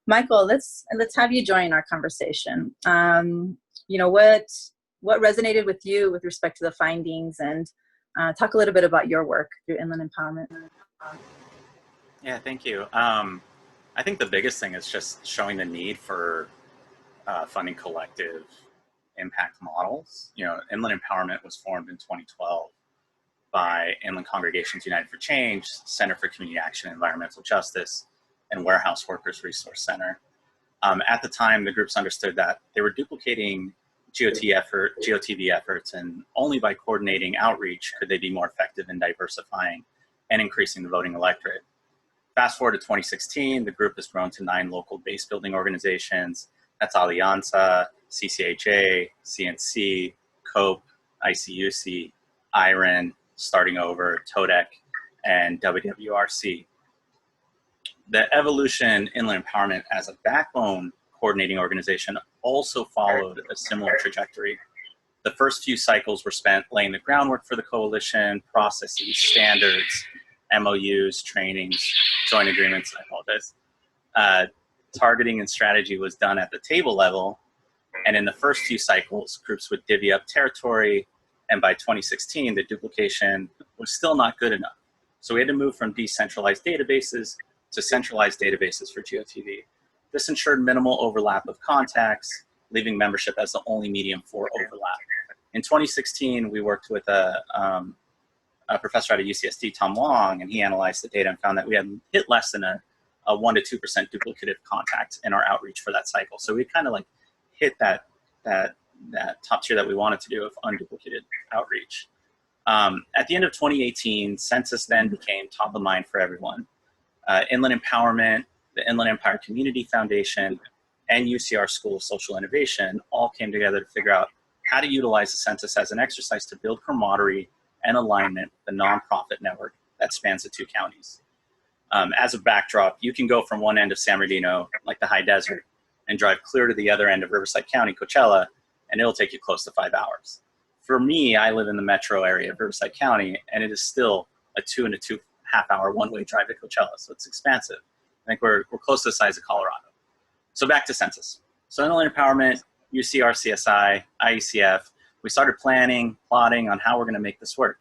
Michael, let's have you join our conversation. You know, what resonated with you with respect to the findings, and talk a little bit about your work through Inland Empowerment. Yeah, thank you. I think the biggest thing is just showing the need for funding collective impact models. You know, Inland Empowerment was formed in 2012 by Inland Congregations United for Change, Center for Community Action and Environmental Justice, and Warehouse Workers Resource Center. At the time, the groups understood that they were duplicating GOTV efforts, and only by coordinating outreach could they be more effective in diversifying and increasing the voting electorate. Fast forward to 2016, the group has grown to 9 local base building organizations. That's Alianza, CCHA, CNC, COPE, ICUC, IREN, Starting Over, TODEC, and WWRC. The evolution Inland Empowerment as a backbone coordinating organization also followed a similar trajectory. The first few cycles were spent laying the groundwork for the coalition, processes, standards, MOUs, trainings, joint agreements, I apologize. Targeting and strategy was done at the table level, and in the first few cycles, groups would divvy up territory, and by 2016, the duplication was still not good enough. So we had to move from decentralized databases to centralized databases for GOTV. This ensured minimal overlap of contacts, leaving membership as the only medium for overlap. In 2016, we worked with a professor at UCSD, Tom Wong, and he analyzed the data and found that we had hit less than a 1% to 2% duplicative contact in our outreach for that cycle. So we kind of like hit that top tier that we wanted to do of unduplicated outreach. At the end of 2018, census then became top of mind for everyone. Inland Empowerment, the Inland Empire Community Foundation, and UCR School of Social Innovation all came together to figure out how to utilize the census as an exercise to build camaraderie and alignment with the nonprofit network that spans the 2 counties. As a backdrop, you can go from one end of San Bernardino, like the high desert, and drive clear to the other end of Riverside County, Coachella, and it'll take you close to 5 hours. For me, I live in the metro area of Riverside County, and it is still a 2 and a 2.5 hour one-way drive to Coachella, so it's expansive. I think we're close to the size of Colorado. So back to census. So Inland Empowerment, UCR, CSI, IECF, we started planning, plotting on how we're gonna make this work.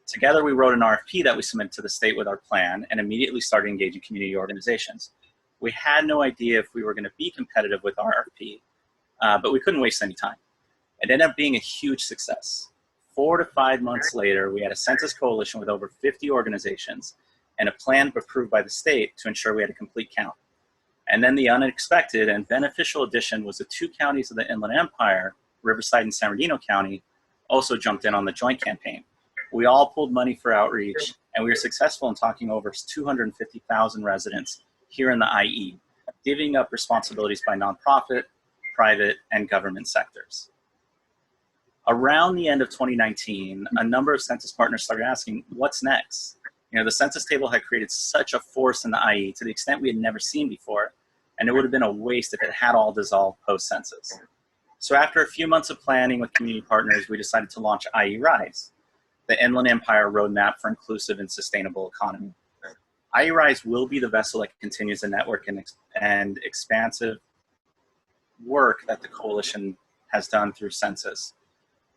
Together, we wrote an RFP that we submitted to the state with our plan and immediately started engaging community organizations. We had no idea if we were gonna be competitive with our RFP, but we couldn't waste any time. It ended up being a huge success. 4 to 5 months later, we had a census coalition with over 50 organizations and a plan approved by the state to ensure we had a complete count. And then the unexpected and beneficial addition was the 2 counties of the Inland Empire, Riverside and San Bernardino County, also jumped in on the joint campaign. We all pulled money for outreach, and we were successful in talking over 250,000 residents here in the IE, divvying up responsibilities by nonprofit, private, and government sectors. Around the end of 2019, a number of census partners started asking, what's next? You know, the census table had created such a force in the IE to the extent we had never seen before, and it would have been a waste if it had all dissolved post-census. So after a few months of planning with community partners, we decided to launch IE Rise, the Inland Empire Roadmap for Inclusive and Sustainable Economy. IE Rise will be the vessel that continues the network and expansive work that the coalition has done through census.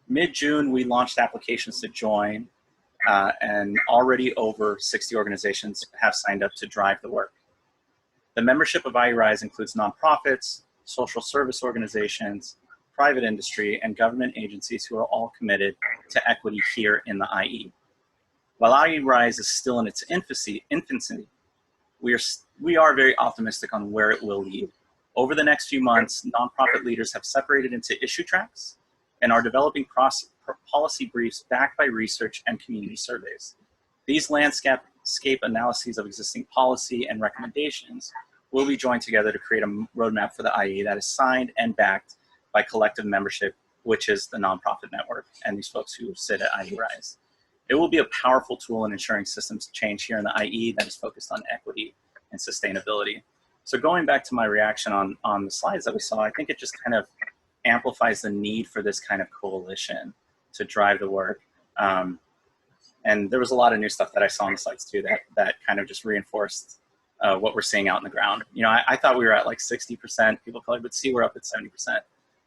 Mid-June, we launched applications to join, and already over 60 organizations have signed up to drive the work. The membership of IE Rise includes nonprofits, social service organizations, private industry, and government agencies who are all committed to equity here in the IE. While IE Rise is still in its infancy, we are very optimistic on where it will lead. Over the next few months, nonprofit leaders have separated into issue tracks and are developing policy briefs backed by research and community surveys. These landscape analyses of existing policy and recommendations will be joined together to create a roadmap for the IE that is signed and backed by collective membership, which is the nonprofit network and these folks who sit at IE Rise. It will be a powerful tool in ensuring systems change here in the IE that is focused on equity and sustainability. So going back to my reaction on the slides that we saw, I think it just kind of amplifies the need for this kind of coalition to drive the work. And And there was a lot of new stuff that I saw on the sites too that kind of just reinforced what we're seeing out in the ground. You know, I thought we were at like 60%. People probably would see we're up at 70%.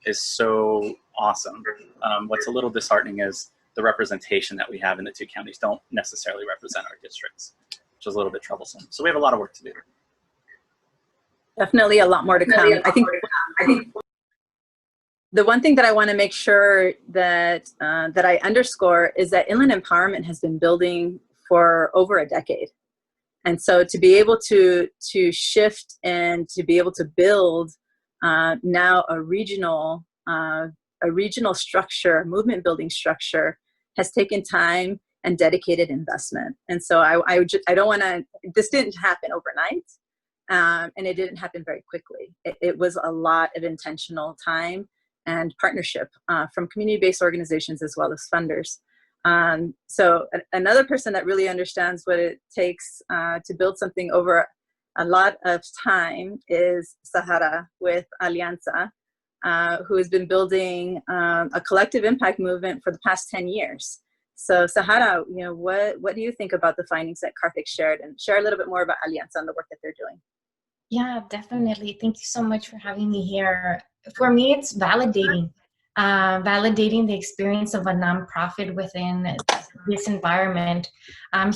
Is so awesome. What's a little disheartening is the representation that we have in the two counties don't necessarily represent our districts, which is a little bit troublesome. So we have a lot of work to do. Definitely a lot more to come. I think the one thing that I want to make sure that that I underscore is that inland empowerment has been building for over a decade. And so to be able to shift and to be able to build now a regional structure, movement building structure, has taken time and dedicated investment. And so I don't want to, this didn't happen overnight, and it didn't happen very quickly. It was a lot of intentional time and partnership from community-based organizations as well as funders. So another person that really understands what it takes to build something over a lot of time is Sahara with Alianza, who has been building a collective impact movement for the past 10 years. So Sahara, you know, what do you think about the findings that Karthik shared, and share a little bit more about Alianza and the work that they're doing? Yeah, definitely. Thank you so much for having me here. For me, it's validating. Validating the experience of a nonprofit within this environment.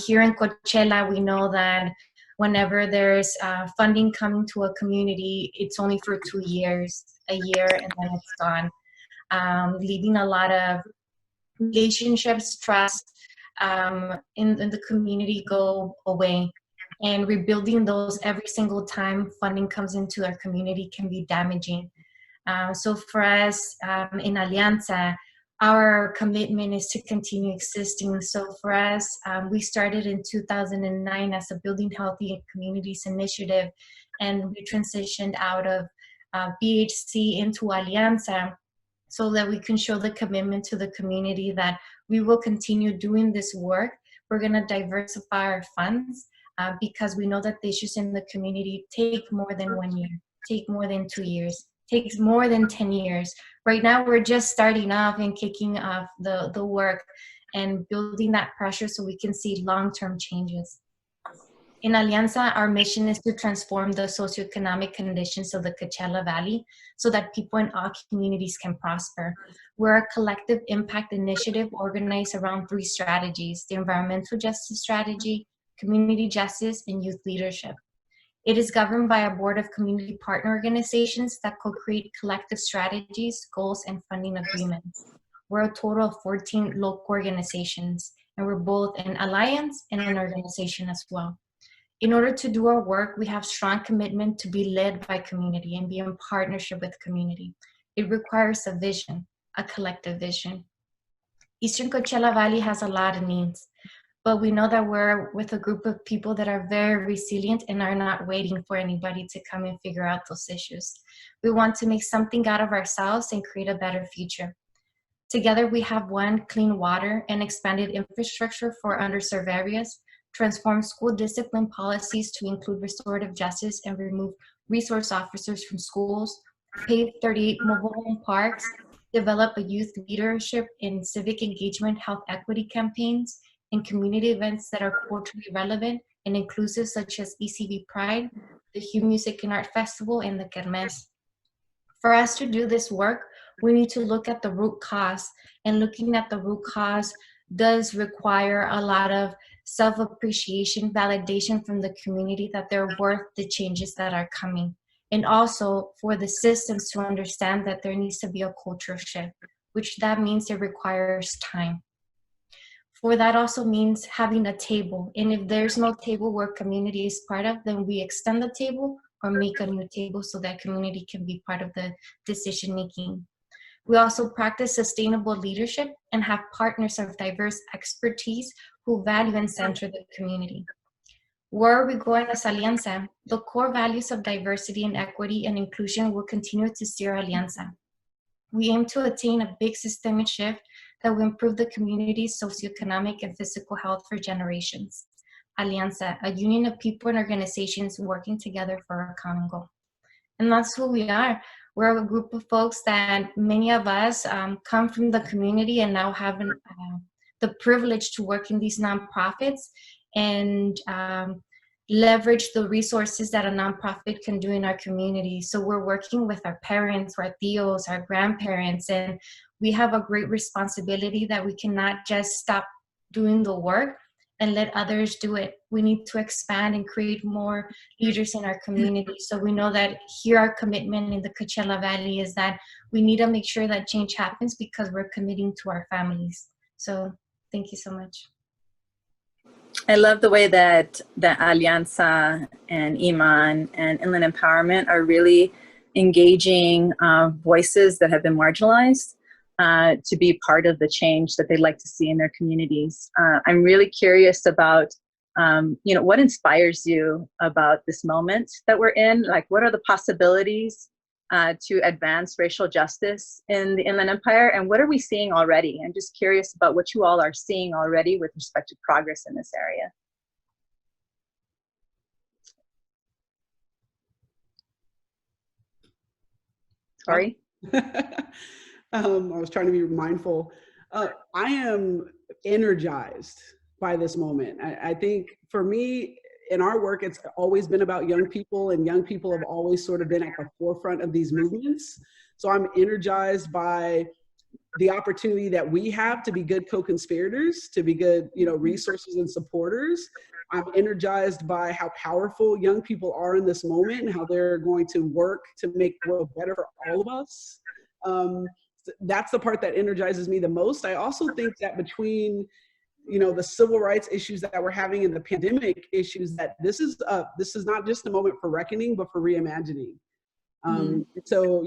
Here in Coachella, we know that whenever there's funding coming to a community, it's only for 2 years, a year, and then it's gone, leaving a lot of relationships, trust in the community go away. And rebuilding those every single time funding comes into our community can be damaging. So for us in Alianza, our commitment is to continue existing. So for us, we started in 2009 as a Building Healthy Communities initiative, and we transitioned out of BHC into Alianza so that we can show the commitment to the community that we will continue doing this work. We're going to diversify our funds because we know that the issues in the community take more than 1 year, take more than 2 years, takes more than 10 years. Right now, we're just starting off and kicking off the work and building that pressure so we can see long-term changes. In Alianza, our mission is to transform the socioeconomic conditions of the Coachella Valley so that people in all communities can prosper. We're a collective impact initiative organized around 3 strategies: the environmental justice strategy, community justice, and youth leadership. It is governed by a board of community partner organizations that co-create collective strategies, goals, and funding agreements. We're a total of 14 local organizations, and we're both an alliance and an organization as well. In order to do our work, we have strong commitment to be led by community and be in partnership with community. It requires a vision, a collective vision. Eastern Coachella Valley has a lot of needs, but we know that we're with a group of people that are very resilient and are not waiting for anybody to come and figure out those issues. We want to make something out of ourselves and create a better future. Together, we have won clean water and expanded infrastructure for underserved areas, transformed school discipline policies to include restorative justice and remove resource officers from schools, paved 38 mobile home parks, develop a youth leadership in civic engagement, health equity campaigns, and community events that are culturally relevant and inclusive, such as ECV Pride, the Hue Music and Art Festival, and the Kermés. For us to do this work, we need to look at the root cause, and looking at the root cause does require a lot of self-appreciation, validation from the community that they're worth the changes that are coming. And also for the systems to understand that there needs to be a cultural shift, which that means it requires time. For that also means having a table. And if there's no table where community is part of, then we extend the table or make a new table so that community can be part of the decision-making. We also practice sustainable leadership and have partners of diverse expertise who value and center the community. Where are we going as Alianza? The core values of diversity and equity and inclusion will continue to steer Alianza. We aim to attain a big systemic shift that will improve the community's socioeconomic and physical health for generations. Alianza, a union of people and organizations working together for a common goal. And that's who we are. We're a group of folks that many of us come from the community and now have the privilege to work in these nonprofits and leverage the resources that a nonprofit can do in our community. So we're working with our parents, our tios, our grandparents, and we have a great responsibility that we cannot just stop doing the work and let others do it. We need to expand and create more leaders in our community. So we know that here our commitment in the Coachella Valley is that we need to make sure that change happens because we're committing to our families. So thank you so much. I love the way that the Alianza and Iman and Inland Empowerment are really engaging voices that have been marginalized to be part of the change that they'd like to see in their communities. I'm really curious about, what inspires you about this moment that we're in? Like, what are the possibilities to advance racial justice in the Inland Empire? And what are we seeing already? I'm just curious about what you all are seeing already with respect to progress in this area. Sorry. I was trying to be mindful. I am energized by this moment. I think for me, in our work, it's always been about young people, and young people have always sort of been at the forefront of these movements. So I'm energized by the opportunity that we have to be good co-conspirators, to be good, resources and supporters. I'm energized by how powerful young people are in this moment and how they're going to work to make the world better for all of us. That's the part that energizes me the most. I also think that between the civil rights issues that we're having and the pandemic issues, that this is not just a moment for reckoning, but for reimagining. So,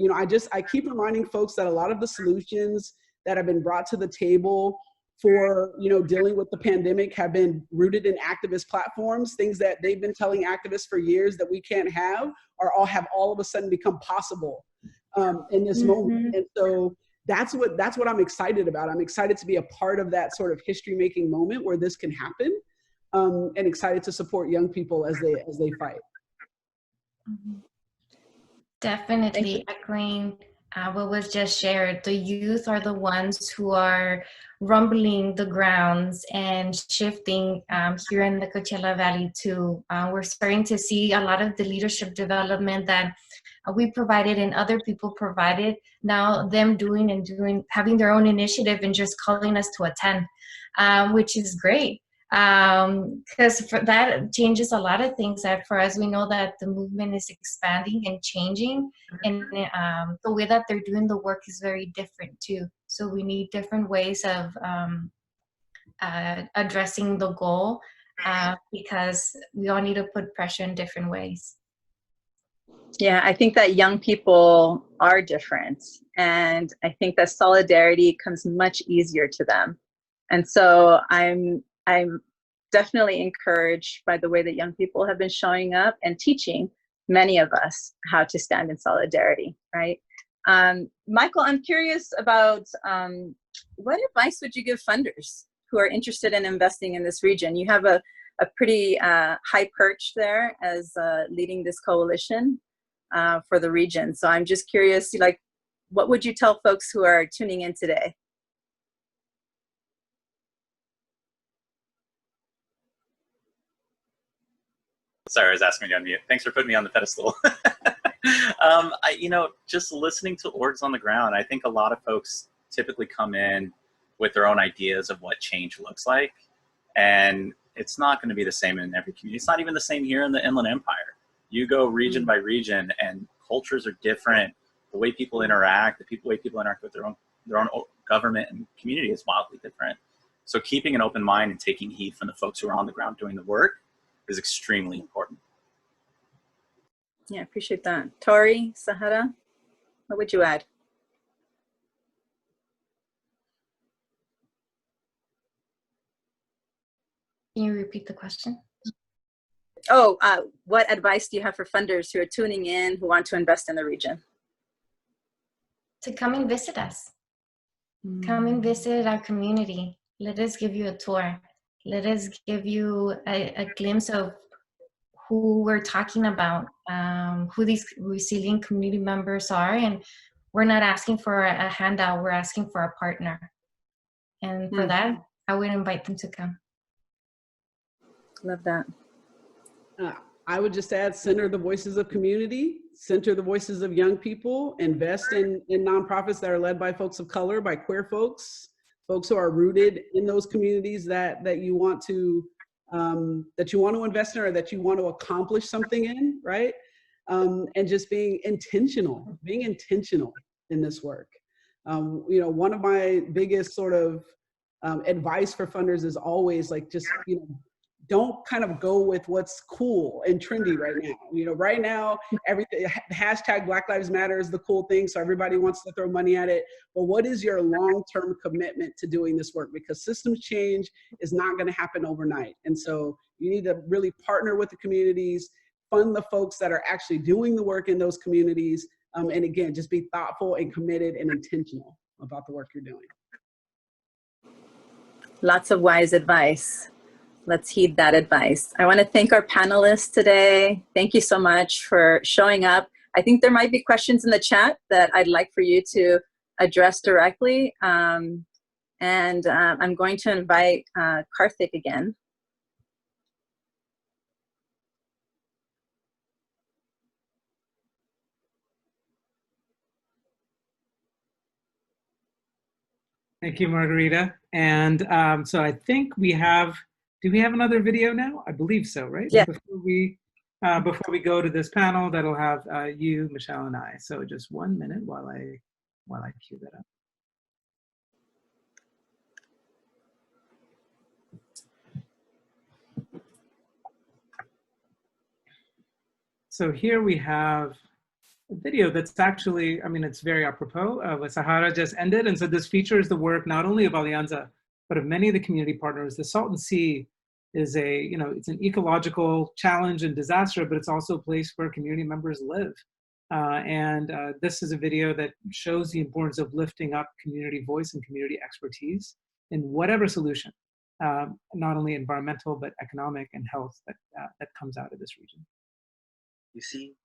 I keep reminding folks that a lot of the solutions that have been brought to the table for, dealing with the pandemic have been rooted in activist platforms. Things that they've been telling activists for years that we can't have have all of a sudden become possible in this moment. And so that's what I'm excited about. I'm excited to be a part of that sort of history-making moment where this can happen, and excited to support young people as they fight. Definitely echoing what was just shared. The youth are the ones who are rumbling the grounds and shifting here in the Coachella Valley too. We're starting to see a lot of the leadership development that we provided and other people provided. Now them having their own initiative and just calling us to attend, which is great. Because that changes a lot of things. That for us, we know that the movement is expanding and changing, and the way that they're doing the work is very different too. So we need different ways of addressing the goal, because we all need to put pressure in different ways. Yeah, I think that young people are different, and I think that solidarity comes much easier to them. And so I'm definitely encouraged by the way that young people have been showing up and teaching many of us how to stand in solidarity, right? Michael, I'm curious about what advice would you give funders who are interested in investing in this region? You have a pretty high perch there as leading this coalition for the region. So I'm just curious, what would you tell folks who are tuning in today? Sorry, I was asking me to unmute. Thanks for putting me on the pedestal. Just listening to orgs on the ground, I think a lot of folks typically come in with their own ideas of what change looks like. And it's not going to be the same in every community. It's not even the same here in the Inland Empire. You go region by region and cultures are different. The way people interact, the way people interact with their own government and community is wildly different. So keeping an open mind and taking heed from the folks who are on the ground doing the work is extremely important. Yeah, I appreciate that. Tori, Sahara, what would you add? Can you repeat the question? Oh, what advice do you have for funders who are tuning in, who want to invest in the region? To come and visit us. Come and visit our community. Let us give you a tour. Let us give you a glimpse of who we're talking about, who these resilient community members are. And we're not asking for a handout, we're asking for a partner. And for that, I would invite them to come. Love that. I would just add, center the voices of community, center the voices of young people, invest in nonprofits that are led by folks of color, by queer folks, folks who are rooted in those communities that you want to invest in or that you want to accomplish something in, right? And just being intentional in this work. You know, one of my biggest sort of advice for funders is always like, just, you know, don't kind of go with what's cool and trendy right now. You know, right now, everything, hashtag Black Lives Matter is the cool thing, so everybody wants to throw money at it. But what is your long-term commitment to doing this work? Because systems change is not gonna happen overnight. And so you need to really partner with the communities, fund the folks that are actually doing the work in those communities, and again, just be thoughtful and committed and intentional about the work you're doing. Lots of wise advice. Let's heed that advice. I want to thank our panelists today. Thank you so much for showing up. I think there might be questions in the chat that I'd like for you to address directly. I'm going to invite Karthik again. Thank you, Margarita. And so I think we have, do we have another video now? I believe so, right? Yeah. Before we go to this panel, that'll have you, Michelle, and I. So just 1 minute while I cue that up. So here we have a video that's actually, I mean, it's very apropos of what Sahara just ended. And so this features the work not only of Alianza, but of many of the community partners. The Salton Sea is a, you know, it's an ecological challenge and disaster, but it's also a place where community members live. This is a video that shows the importance of lifting up community voice and community expertise in whatever solution, not only environmental, but economic and health that comes out of this region. You see,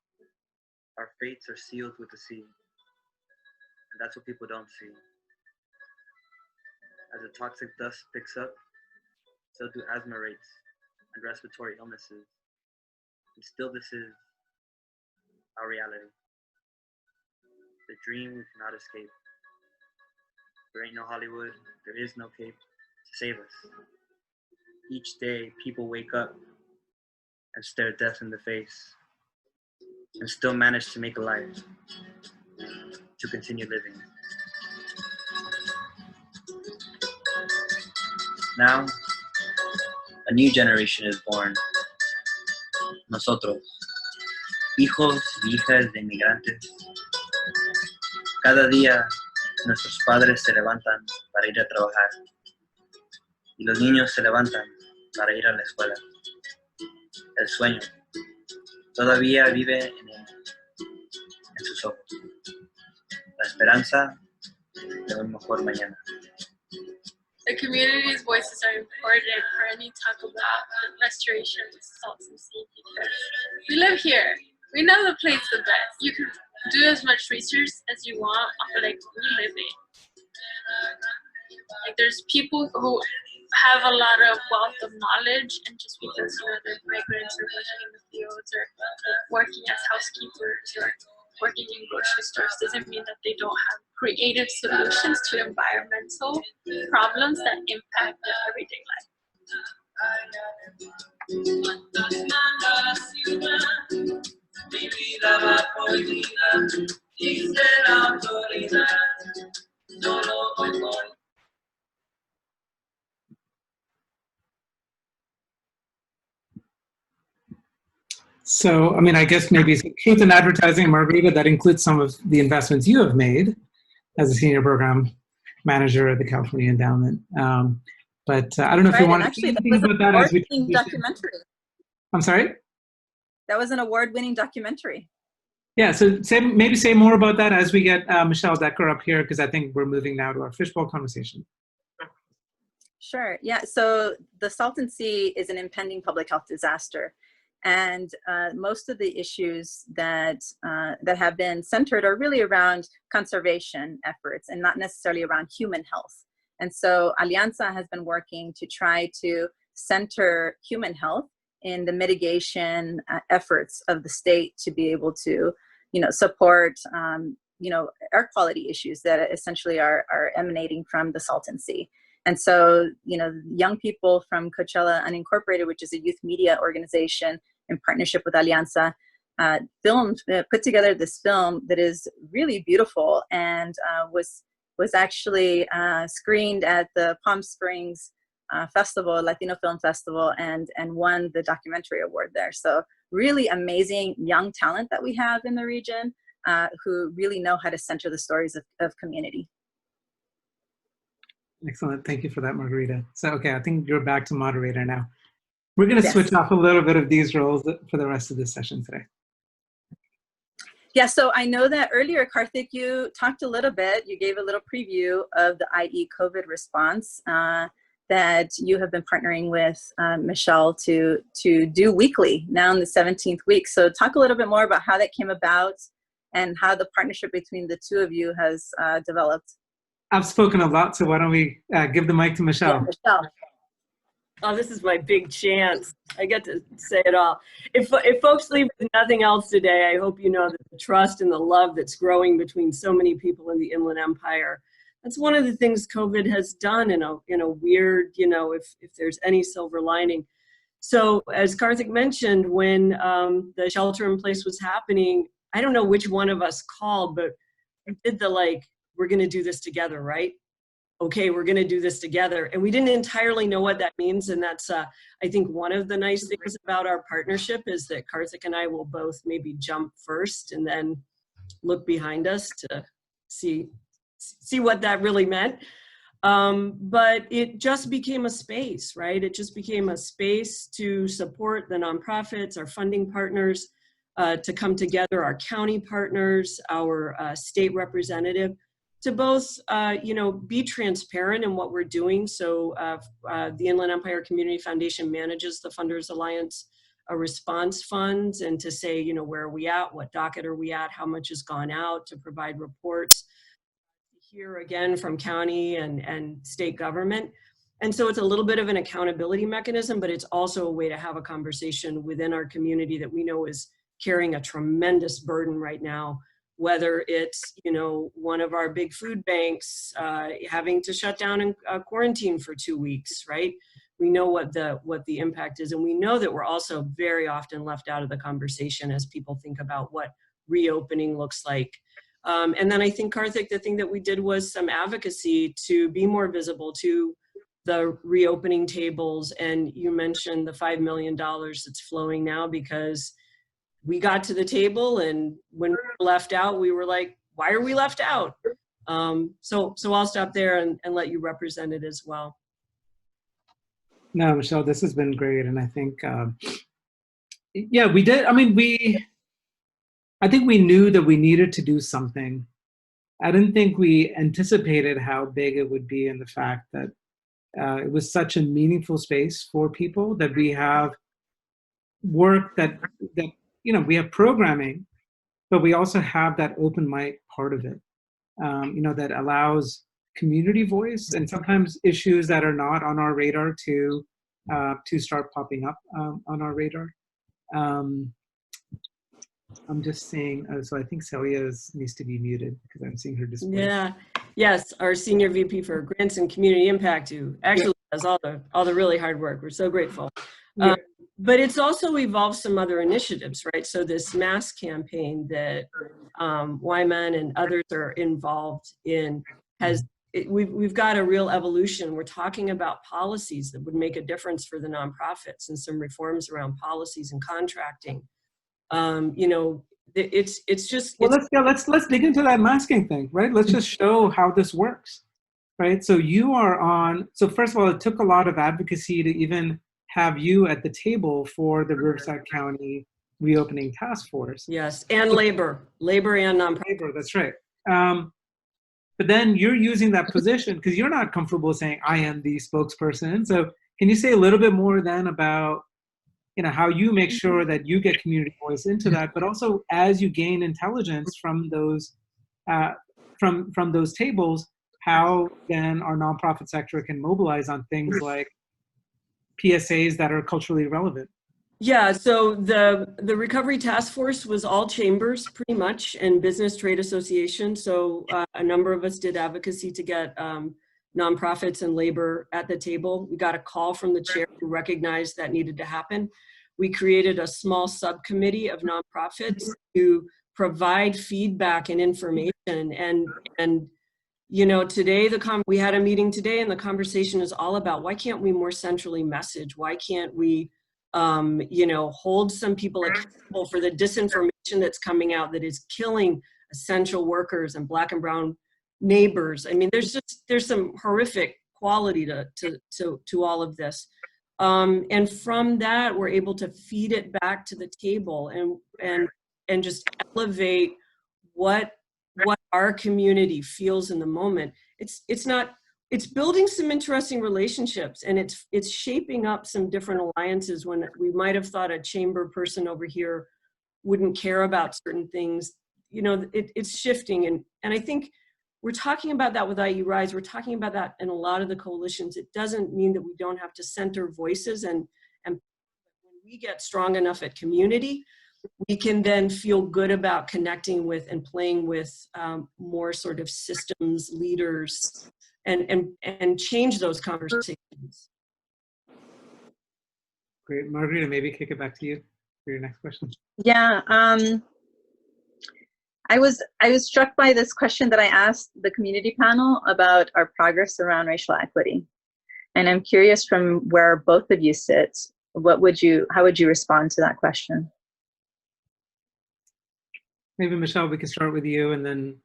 our fates are sealed with the sea, and that's what people don't see. As the toxic dust picks up, so do asthma rates and respiratory illnesses. And still, this is our reality. The dream we cannot escape. There ain't no Hollywood, there is no cape to save us. Each day, people wake up and stare death in the face, and still manage to make a life, to continue living. Now, a new generation is born. Nosotros, hijos y hijas de inmigrantes. Cada día, nuestros padres se levantan para ir a trabajar, y los niños se levantan para ir a la escuela. El sueño todavía vive en sus ojos. La esperanza de un mejor mañana. The community's voices are important for any talk about restoration of the Salton Sea because we live here. We know the place the best. You can do as much research as you want off of like we live in. Like there's people who have a lot of wealth of knowledge, and just because they're migrants or working in the fields or working as housekeepers or working in grocery stores doesn't mean that they don't have creative solutions to environmental problems that impact their everyday life. So, I mean, I guess maybe truth in advertising, Margarita, that includes some of the investments you have made as a senior program manager at the California Endowment. But I don't know if you want to say anything about that as we documentary. I'm sorry? That was an award-winning documentary. Yeah, so maybe say more about that as we get Michelle Decker up here, because I think we're moving now to our fishbowl conversation. Sure, yeah, so the Salton Sea is an impending public health disaster. And most of the issues that have been centered are really around conservation efforts and not necessarily around human health. And so Alianza has been working to try to center human health in the mitigation efforts of the state to be able to, support, air quality issues that essentially are emanating from the Salton Sea. And so, young people from Coachella Unincorporated, which is a youth media organization in partnership with Alianza, put together this film that is really beautiful and was actually screened at the Palm Springs Latino Film Festival, and won the documentary award there. So really amazing young talent that we have in the region who really know how to center the stories of community. Excellent. Thank you for that, Margarita. So, okay, I think you're back to moderator now. We're going to Yes. switch off a little bit of these roles for the rest of this session today. Yeah, so I know that earlier, Karthik, you talked a little bit, you gave a little preview of the IE COVID response that you have been partnering with Michelle to do weekly, now in the 17th week. So talk a little bit more about how that came about and how the partnership between the two of you has developed. I've spoken a lot, so why don't we give the mic to Michelle? Yeah, Michelle. Oh, this is my big chance. I get to say it all. If folks leave with nothing else today, I hope you know that the trust and the love that's growing between so many people in the Inland Empire, that's one of the things COVID has done in a weird, if there's any silver lining. So as Karthik mentioned, when the shelter in place was happening, I don't know which one of us called, but we did we're going to do this together, right? Okay, we're going to do this together. And we didn't entirely know what that means. And that's, I think, one of the nice things about our partnership is that Karthik and I will both maybe jump first and then look behind us to see what that really meant. But it just became a space, right? It just became a space to support the nonprofits, our funding partners, to come together, our county partners, our state representative, to both, be transparent in what we're doing. So the Inland Empire Community Foundation manages the Funders Alliance response funds, and to say, where are we at? What docket are we at? How much has gone out? To provide reports here again from county and state government. And so it's a little bit of an accountability mechanism, but it's also a way to have a conversation within our community that we know is carrying a tremendous burden right now. Whether it's, one of our big food banks having to shut down and quarantine for 2 weeks, right? We know what the impact is, and we know that we're also very often left out of the conversation as people think about what reopening looks like. And then I think, Karthik, the thing that we did was some advocacy to be more visible to the reopening tables. And you mentioned the $5 million that's flowing now because we got to the table, and when we were left out, we were like, why are we left out? So I'll stop there and let you represent it as well. No, Michelle, this has been great. And I think, yeah, we did. I mean, I think we knew that we needed to do something. I didn't think we anticipated how big it would be, and the fact that it was such a meaningful space for people, that we have work that we have programming, but we also have that open mic part of it, that allows community voice and sometimes issues that are not on our radar to start popping up on our radar. I'm just saying, so I think Celia needs to be muted because I'm seeing her display. Yeah, yes, our Senior VP for Grants and Community Impact, who actually does all the really hard work. We're so grateful. Yeah. But it's also evolved some other initiatives, right? So this mask campaign that Wyman and others are involved in we've got a real evolution. We're talking about policies that would make a difference for the nonprofits and some reforms around policies and contracting. It's just. Well, let's dig into that masking thing, right? Let's just show how this works, right? So you are on. So first of all, it took a lot of advocacy to even have you at the table for the Riverside County Reopening Task Force. Yes, and labor and nonprofit. Labor, that's right. But then you're using that position because you're not comfortable saying, I am the spokesperson. So can you say a little bit more then about, how you make sure that you get community voice into that, but also as you gain intelligence from those from those tables, how then our nonprofit sector can mobilize on things like PSAs that are culturally relevant. Yeah, so the Recovery Task Force was all chambers pretty much and business trade associations. So a number of us did advocacy to get nonprofits and labor at the table. We got a call from the chair who recognized that needed to happen. We created a small subcommittee of nonprofits to provide feedback and information. And you know, today we had a meeting today, and the conversation is all about why can't we more centrally message? Why can't we you know, hold some people accountable for the disinformation that's coming out that is killing essential workers and Black and brown neighbors. I mean, there's some horrific quality to all of this. And from that, we're able to feed it back to the table and just elevate what our community feels in the moment. It's building some interesting relationships, and it's shaping up some different alliances when we might have thought a chamber person over here wouldn't care about certain things. You know, it's shifting, and I think we're talking about that with IE Rise. We're talking about that in a lot of the coalitions. It doesn't mean that we don't have to center voices, and when we get strong enough at community, we can then feel good about connecting with and playing with more sort of systems leaders and change those conversations. Great. Margarita, maybe kick it back to you for your next question. Yeah, I was struck by this question that I asked the community panel about our progress around racial equity. And I'm curious, from where both of you sit, how would you respond to that question? Maybe Michelle, we can start with you, and then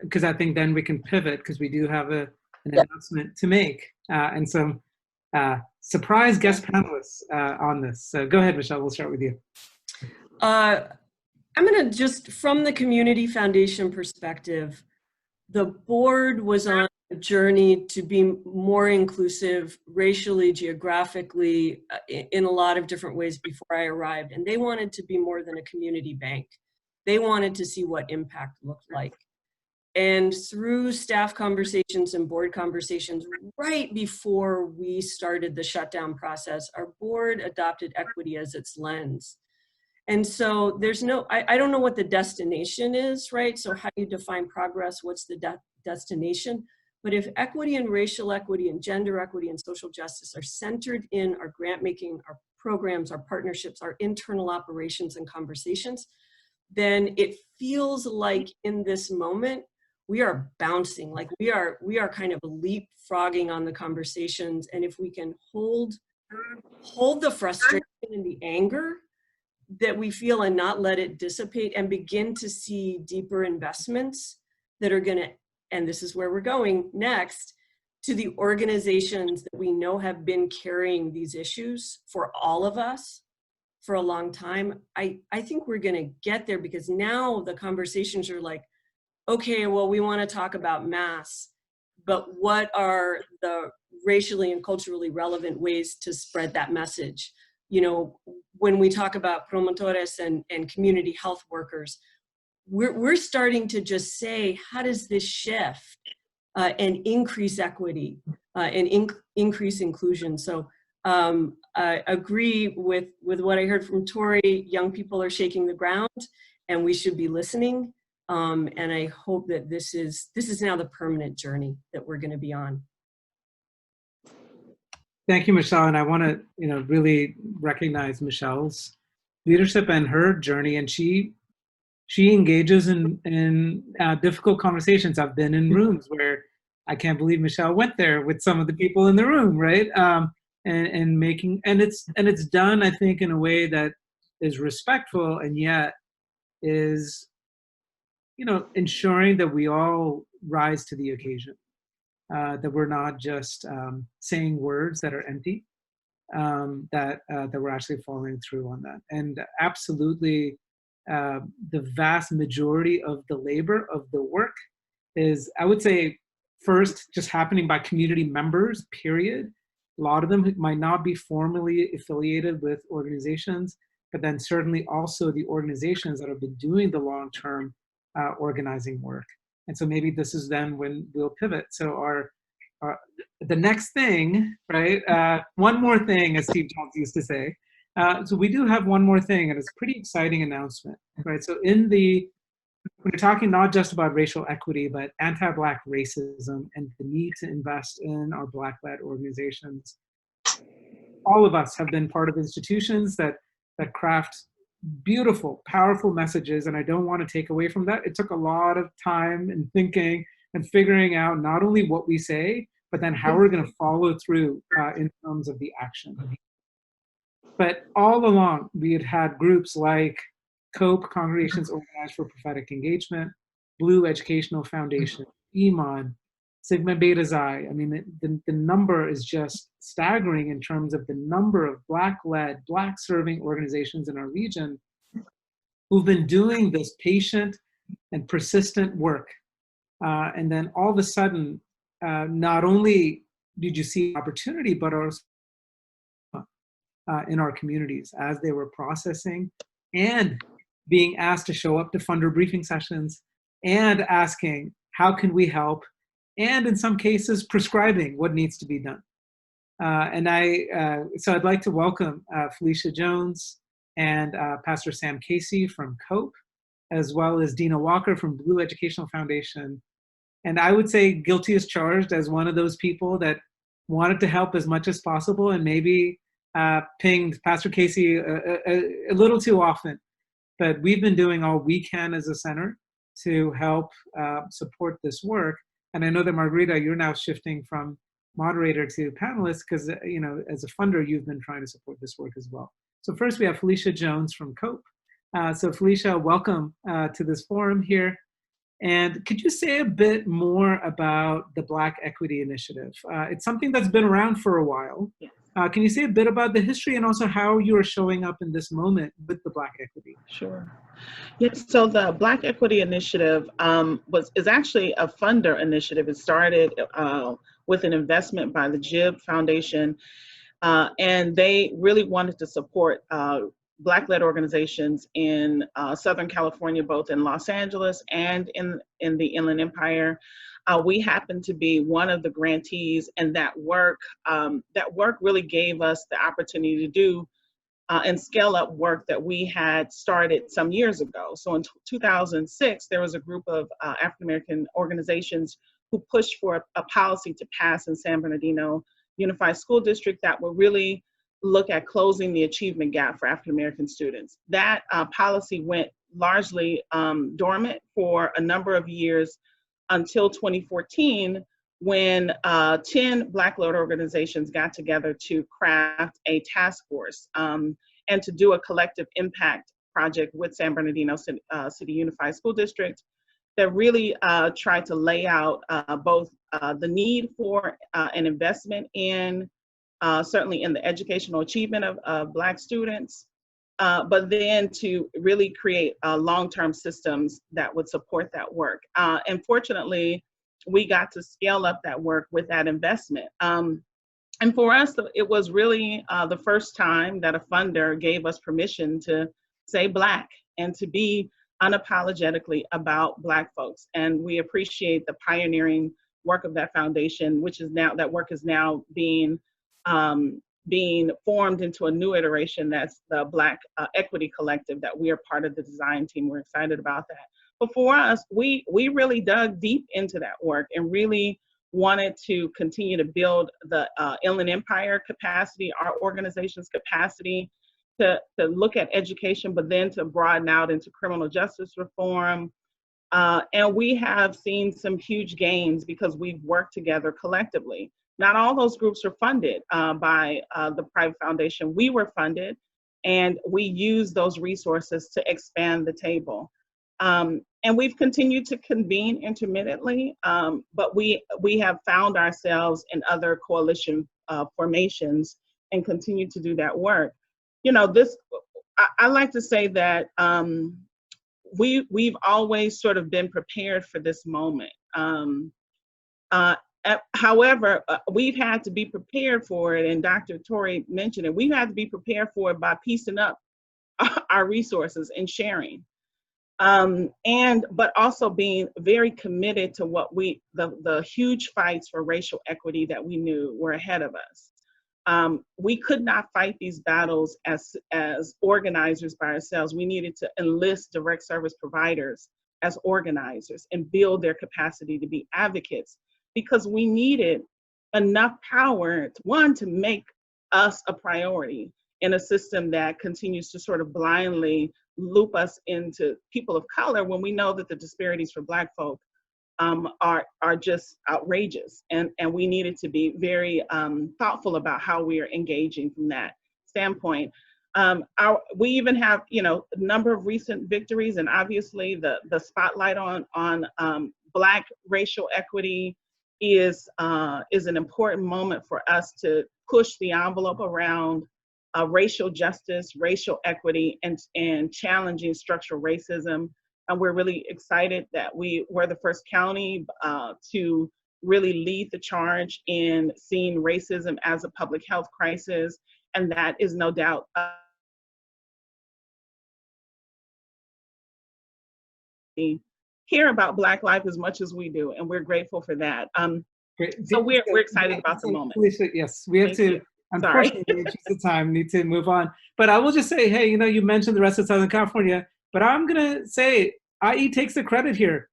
because I think then we can pivot, because we do have an announcement to make and some surprise guest panelists on this. So go ahead, Michelle, we'll start with you. I'm gonna just, from the Community Foundation perspective, the board was on a journey to be more inclusive racially, geographically, in a lot of different ways before I arrived. And they wanted to be more than a community bank. They wanted to see what impact looked like. And through staff conversations and board conversations, right before we started the shutdown process, our board adopted equity as its lens. And so there's no, I don't know what the destination is, right? So how do you define progress? What's the destination? But if equity and racial equity and gender equity and social justice are centered in our grant making, our programs, our partnerships, our internal operations and conversations, then it feels like in this moment, we are bouncing, like we are kind of leapfrogging on the conversations. And if we can hold the frustration and the anger that we feel and not let it dissipate, and begin to see deeper investments that are gonna, and this is where we're going next, to the organizations that we know have been carrying these issues for all of us for a long time. I think we're gonna get there, because now the conversations are like, okay, well, we wanna talk about mass, but what are the racially and culturally relevant ways to spread that message? You know, when we talk about promotores and community health workers, we're starting to just say, how does this shift and increase equity and increase inclusion? So I agree with what I heard from Tori. Young people are shaking the ground, and we should be listening. And I hope that this is now the permanent journey that we're going to be on. Thank you, Michelle. And I want to, really recognize Michelle's leadership and her journey. And she engages in difficult conversations. I've been in rooms where I can't believe Michelle went there with some of the people in the room, right? And it's done, I think, in a way that is respectful, and yet is, ensuring that we all rise to the occasion. That we're not just saying words that are empty, that we're actually following through on that. And absolutely, the vast majority of the labor of the work is, I would say, first, just happening by community members, period. A lot of them might not be formally affiliated with organizations, but then certainly also the organizations that have been doing the long-term organizing work. And so maybe this is then when we'll pivot. So the next thing, right? One more thing, as Steve Jobs used to say. So we do have one more thing, and it's a pretty exciting announcement, right? So we're talking not just about racial equity, but anti-Black racism and the need to invest in our Black-led organizations. All of us have been part of institutions that craft beautiful, powerful messages, and I don't want to take away from that. It took a lot of time and thinking and figuring out not only what we say, but then how we're going to follow through in terms of the action. But all along, we had groups like COPE, Congregations Organized for Prophetic Engagement, Blue Educational Foundation, EMON, Sigma Beta Xi. I mean, the number is just staggering in terms of the number of Black-led, Black-serving organizations in our region who've been doing this patient and persistent work. And then all of a sudden, not only did you see opportunity, but also in our communities as they were processing and being asked to show up to funder briefing sessions and asking, how can we help? And in some cases, prescribing what needs to be done. So I'd like to welcome Felicia Jones and Pastor Sam Casey from COPE, as well as Dina Walker from Blue Educational Foundation. And I would say guilty as charged as one of those people that wanted to help as much as possible and maybe pinged Pastor Casey a little too often. But we've been doing all we can as a center to help support this work. And I know that Margarita, you're now shifting from moderator to panelist because, as a funder, you've been trying to support this work as well. So first we have Felicia Jones from COPE. So Felicia, welcome to this forum here. And could you say a bit more about the Black Equity Initiative? It's something that's been around for a while. Yes. Can you say a bit about the history and also how you are showing up in this moment with the Black Equity? Sure. Yes, so the Black Equity Initiative is actually a funder initiative. It started with an investment by the JIB Foundation, and they really wanted to support Black-led organizations in Southern California, both in Los Angeles and in the Inland Empire. We happened to be one of the grantees, and that work really gave us the opportunity to do and scale up work that we had started some years ago. So in 2006, there was a group of African-American organizations who pushed for a policy to pass in San Bernardino Unified School District that would really look at closing the achievement gap for African-American students. That policy went largely dormant for a number of years until 2014, when 10 Black-led organizations got together to craft a task force and to do a collective impact project with San Bernardino City Unified School District that really tried to lay out both the need for an investment in, certainly in the educational achievement of Black students, but then to really create long-term systems that would support that work. And fortunately, we got to scale up that work with that investment. And for us, it was really the first time that a funder gave us permission to say Black and to be unapologetically about Black folks. And we appreciate the pioneering work of that foundation, that work is now being formed into a new iteration that's the Black Equity Collective that we are part of the design team. We're excited about that. But for us, we really dug deep into that work and really wanted to continue to build the Inland Empire capacity, our organization's capacity to look at education, but then to broaden out into criminal justice reform. And we have seen some huge gains because we've worked together collectively. Not all those groups are funded by the private foundation. We were funded, and we used those resources to expand the table. And we've continued to convene intermittently, but we have found ourselves in other coalition formations and continue to do that work. I like to say that we've always sort of been prepared for this moment. However, we've had to be prepared for it, and Dr. Torrey mentioned it, we've had to be prepared for it by piecing up our resources and sharing. But also being very committed to what the huge fights for racial equity that we knew were ahead of us. We could not fight these battles as organizers by ourselves. We needed to enlist direct service providers as organizers and build their capacity to be advocates, because we needed enough power, one, to make us a priority in a system that continues to sort of blindly loop us into people of color when we know that the disparities for Black folk are just outrageous. And we needed to be very thoughtful about how we are engaging from that standpoint. We even have, a number of recent victories, and obviously the spotlight on Black racial equity is an important moment for us to push the envelope around racial justice, racial equity, and challenging structural racism. And we're really excited that we're the first county to really lead the charge in seeing racism as a public health crisis. And that is no doubt care about Black life as much as we do, and we're grateful for that. Great. So we're excited about the moment. Yes, we have to, unfortunately, in the interest of time, need to move on. But I will just say, hey, you mentioned the rest of Southern California, but I'm going to say IE takes the credit here.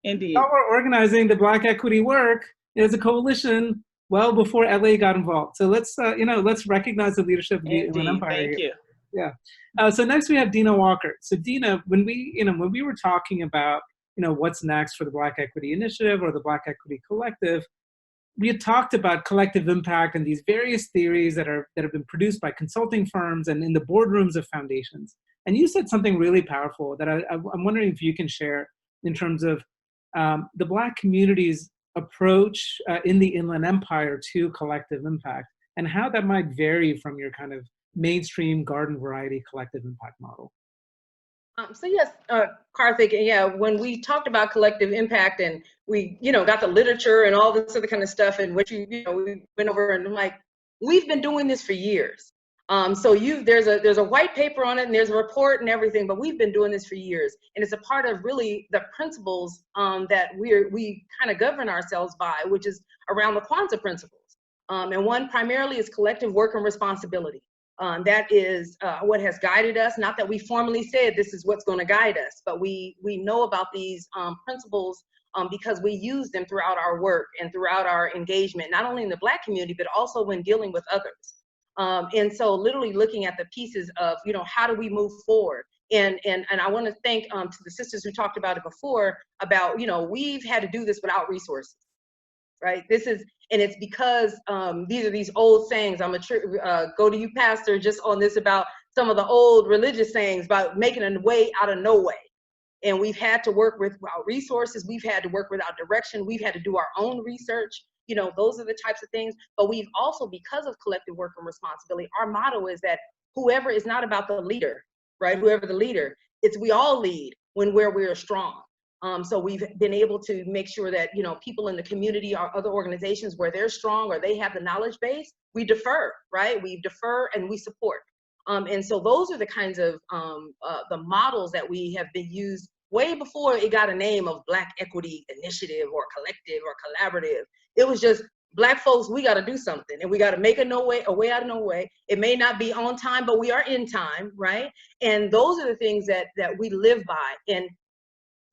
Indeed. While we're organizing the Black equity work, there's a coalition well before LA got involved. So let's recognize the leadership of the Inland Empire. Thank you. Yeah. So next we have Dina Walker. So Dina, when we were talking about what's next for the Black Equity Initiative or the Black Equity Collective, we had talked about collective impact and these various theories that have been produced by consulting firms and in the boardrooms of foundations. And you said something really powerful that I'm wondering if you can share in terms of the Black community's approach in the Inland Empire to collective impact, and how that might vary from your kind of mainstream garden variety collective impact model. So yes, Karthik, yeah, when we talked about collective impact and we, got the literature and all this other kind of stuff, and which we went over, and I'm like, we've been doing this for years. So there's a white paper on it, and there's a report and everything, but we've been doing this for years, and it's a part of really the principles that we kind of govern ourselves by, which is around the Kwanzaa principles. And one primarily is collective work and responsibility. That is what has guided us. Not that we formally said this is what's going to guide us, but we know about these principles because we use them throughout our work and throughout our engagement, not only in the Black community, but also when dealing with others. And so literally looking at the pieces of, how do we move forward? And I want to thank to the sisters who talked about it before about, we've had to do this without resources, right? And it's because these are these old sayings. I'm gonna go to you, Pastor, just on this about some of the old religious sayings about making a way out of no way. And we've had to work without resources. We've had to work without direction. We've had to do our own research. Those are the types of things. But we've also, because of collective work and responsibility, our motto is that whoever is not about the leader, right? Whoever the leader, it's we all lead where we are strong. So we've been able to make sure that, people in the community or other organizations where they're strong or they have the knowledge base, we defer, right? We defer and we support. And so those are the kinds of the models that we have been used way before it got a name of Black Equity Initiative or collective or collaborative. It was just Black folks, we got to do something, and we got to make a way out of no way. It may not be on time, but we are in time, right? And those are the things that we live by. And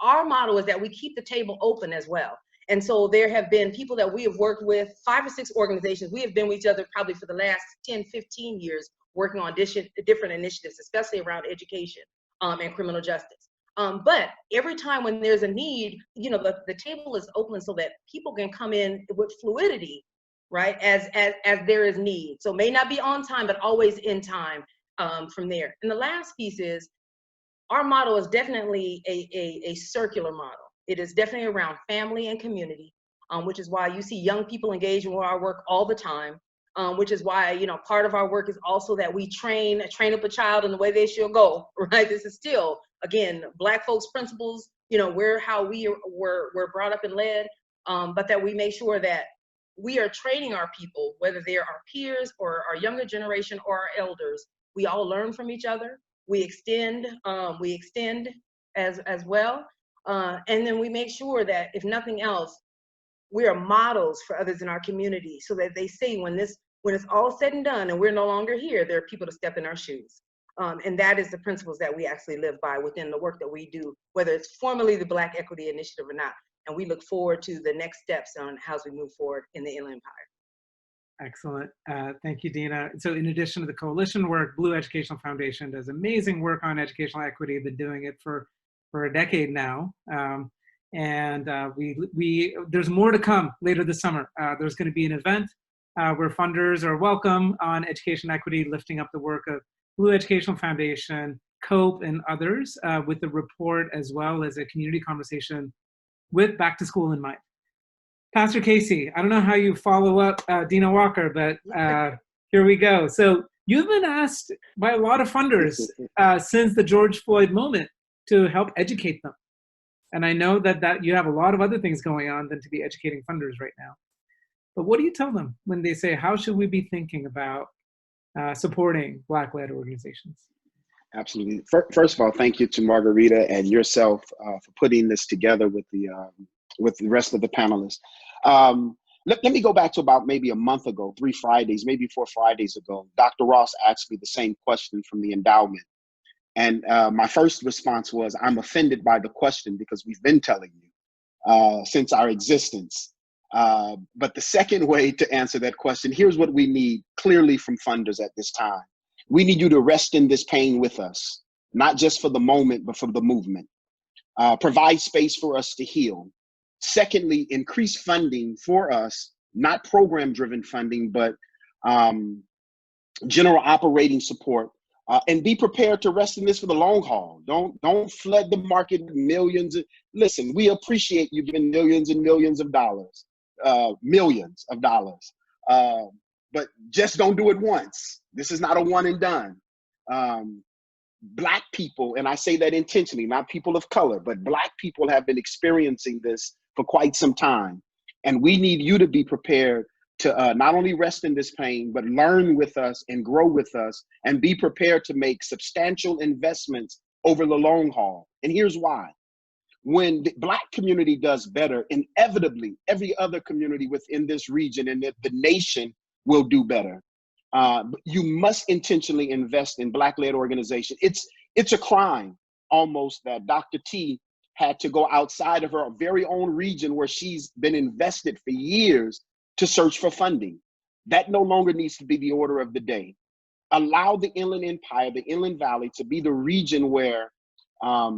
our motto is that we keep the table open as well. And so there have been people that we have worked with, 5 or 6 organizations. We have been with each other probably for the last 10, 15 years, working on different initiatives, especially around education and criminal justice. But every time when there's a need, the table is open so that people can come in with fluidity, right, as there is need. So may not be on time, but always in time from there. And the last piece is, our model is definitely a circular model. It is definitely around family and community, which is why you see young people engaging with our work all the time, which is why, part of our work is also that we train up a child in the way they should go, right? This is still, again, Black folks principles, how we were brought up and led, but that we make sure that we are training our people, whether they're our peers or our younger generation or our elders. We all learn from each other. We extend as well. And then we make sure that if nothing else, we are models for others in our community so that they see when it's all said and done and we're no longer here, there are people to step in our shoes. And that is the principles that we actually live by within the work that we do, whether it's formally the Black Equity Initiative or not. And we look forward to the next steps on how we move forward in the Inland Empire. Excellent. Thank you, Dina. So in addition to the coalition work, Blue Educational Foundation does amazing work on educational equity. They've been doing it for a decade now. There's more to come later this summer. There's going to be an event where funders are welcome on education equity, lifting up the work of Blue Educational Foundation, COPE, and others with the report, as well as a community conversation with Back to School in mind. Pastor Casey, I don't know how you follow up Dina Walker, but here we go. So you've been asked by a lot of funders since the George Floyd moment to help educate them. And I know that you have a lot of other things going on than to be educating funders right now. But what do you tell them when they say, how should we be thinking about supporting Black-led organizations? Absolutely. First of all, thank you to Margarita and yourself for putting this together with the rest of the panelists. Let me go back to about maybe a month ago, 3 Fridays, maybe 4 Fridays ago. Dr. Ross asked me the same question from the endowment. And my first response was, I'm offended by the question because we've been telling you since our existence. But the second way to answer that question, here's what we need clearly from funders at this time. We need you to rest in this pain with us, not just for the moment, but for the movement. Provide space for us to heal. Secondly, increase funding for us, not program-driven funding, but general operating support. And be prepared to rest in this for the long haul. Don't flood the market with millions. Listen, we appreciate you giving millions and millions of dollars, but just don't do it once. This is not a one and done. Black people, and I say that intentionally, not people of color, but Black people have been experiencing this for quite some time. And we need you to be prepared to not only rest in this pain, but learn with us and grow with us and be prepared to make substantial investments over the long haul. And here's why. When the Black community does better, inevitably every other community within this region and the nation will do better. You must intentionally invest in Black-led organizations. It's a crime almost that Dr. T had to go outside of her very own region where she's been invested for years to search for funding. That no longer needs to be the order of the day. Allow the Inland Empire, the Inland Valley, to be the region where,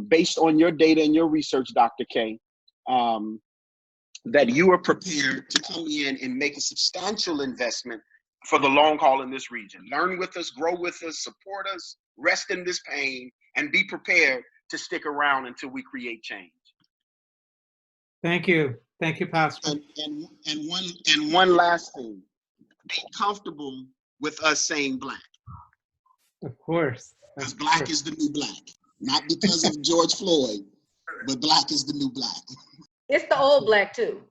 based on your data and your research, Dr. K, that you are prepared to come in and make a substantial investment for the long haul in this region. Learn with us, grow with us, support us, rest in this pain, and be prepared to stick around until we create change. Thank you. Thank you, Pastor. And one last thing. Be comfortable with us saying Black. Of course. Because Black is the new Black. Not because of George Floyd, but Black is the new Black. It's the old Black too.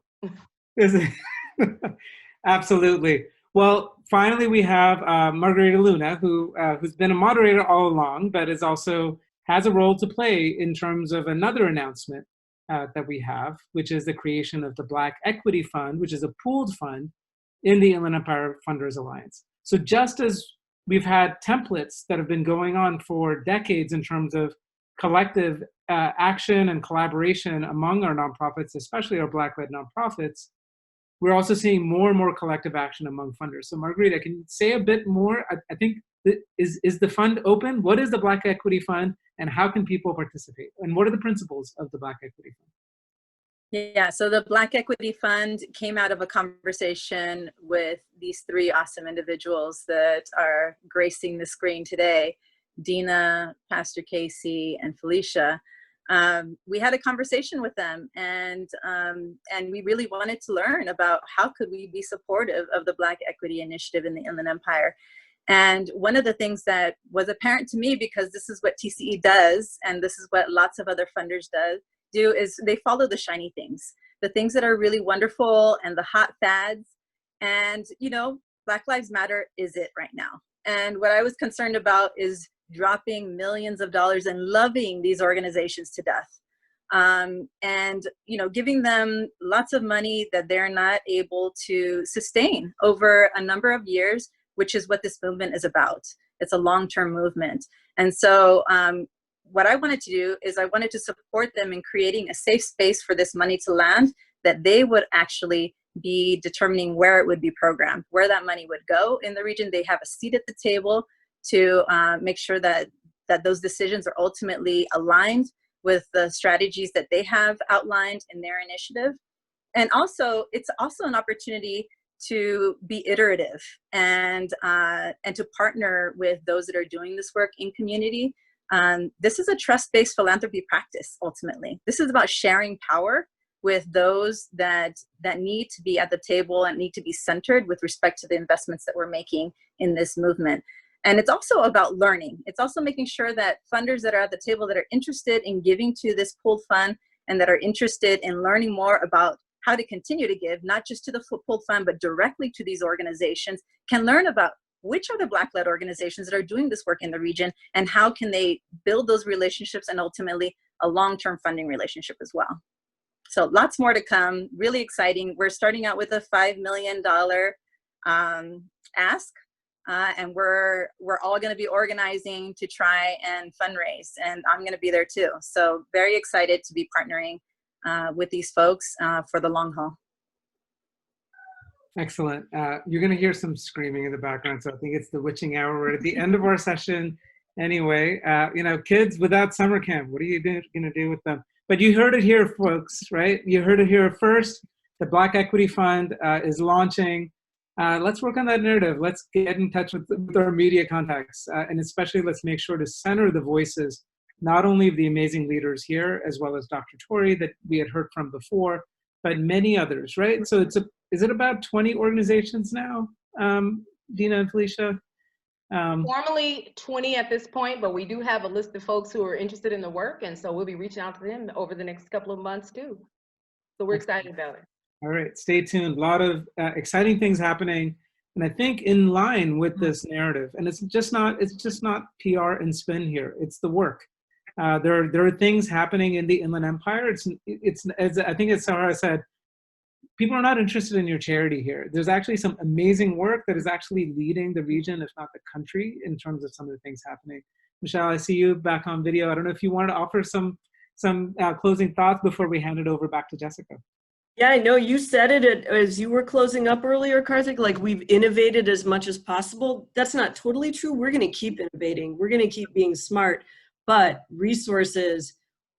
Absolutely. Well, finally we have Margarita Luna, who's been a moderator all along, but has a role to play in terms of another announcement that we have, which is the creation of the Black Equity Fund, which is a pooled fund in the Inland Empire Funders Alliance. So just as we've had templates that have been going on for decades in terms of collective action and collaboration among our nonprofits, especially our Black-led nonprofits, we're also seeing more and more collective action among funders. So Margarita, can you say a bit more? I think, is the fund open? What is the Black Equity Fund and how can people participate? And what are the principles of the Black Equity Fund? Yeah, so the Black Equity Fund came out of a conversation with these 3 awesome individuals that are gracing the screen today, Dina, Pastor Casey, and Felicia. We had a conversation with them and we really wanted to learn about how could we be supportive of the Black Equity Initiative in the Inland Empire. And one of the things that was apparent to me, because this is what TCE does, and this is what lots of other funders do, is they follow the shiny things, the things that are really wonderful and the hot fads. And, Black Lives Matter is it right now. And what I was concerned about is dropping millions of dollars and loving these organizations to death. And, you know, giving them lots of money that they're not able to sustain over a number of years, which is what this movement is about. It's a long-term movement. And so what I wanted to do is I wanted to support them in creating a safe space for this money to land, that they would actually be determining where it would be programmed, where that money would go in the region. They have a seat at the table to make sure that those decisions are ultimately aligned with the strategies that they have outlined in their initiative. And also, it's also an opportunity to be iterative and to partner with those that are doing this work in community. This is a trust-based philanthropy practice, ultimately. This is about sharing power with those that need to be at the table and need to be centered with respect to the investments that we're making in this movement. And it's also about learning. It's also making sure that funders that are at the table that are interested in giving to this pooled fund and that are interested in learning more about how to continue to give, not just to the pooled fund, but directly to these organizations, can learn about which are the Black-led organizations that are doing this work in the region and how can they build those relationships and ultimately a long-term funding relationship as well. So lots more to come, really exciting. We're starting out with a $5 million ask. And we're all going to be organizing to try and fundraise, and I'm going to be there too. So very excited to be partnering with these folks for the long haul. Excellent. You're going to hear some screaming in the background, so I think it's the witching hour. We're at the end of our session anyway. You know, kids without summer camp, what are you going to do with them? But you heard it here, folks, right? You heard it here first. The Black Equity Fund is launching. Let's work on that narrative. Let's get in touch with our media contacts. And especially let's make sure to center the voices, not only of the amazing leaders here, as well as Dr. Tori that we had heard from before, but many others, right? So is it about 20 organizations now, Dina and Felicia? Formally 20 at this point, but we do have a list of folks who are interested in the work. And so we'll be reaching out to them over the next couple of months too. So we're excited about it. All right, stay tuned. A lot of exciting things happening, and I think in line with this narrative. And it's just not PR and spin here. It's the work. There are things happening in the Inland Empire. It's as I think it's Sarah said. People are not interested in your charity here. There's actually some amazing work that is actually leading the region, if not the country, in terms of some of the things happening. Michelle, I see you back on video. I don't know if you wanted to offer some closing thoughts before we hand it over back to Jessica. Yeah, I know you said it as you were closing up earlier, Karthik, like we've innovated as much as possible. That's not totally true. We're going to keep innovating. We're going to keep being smart, but resources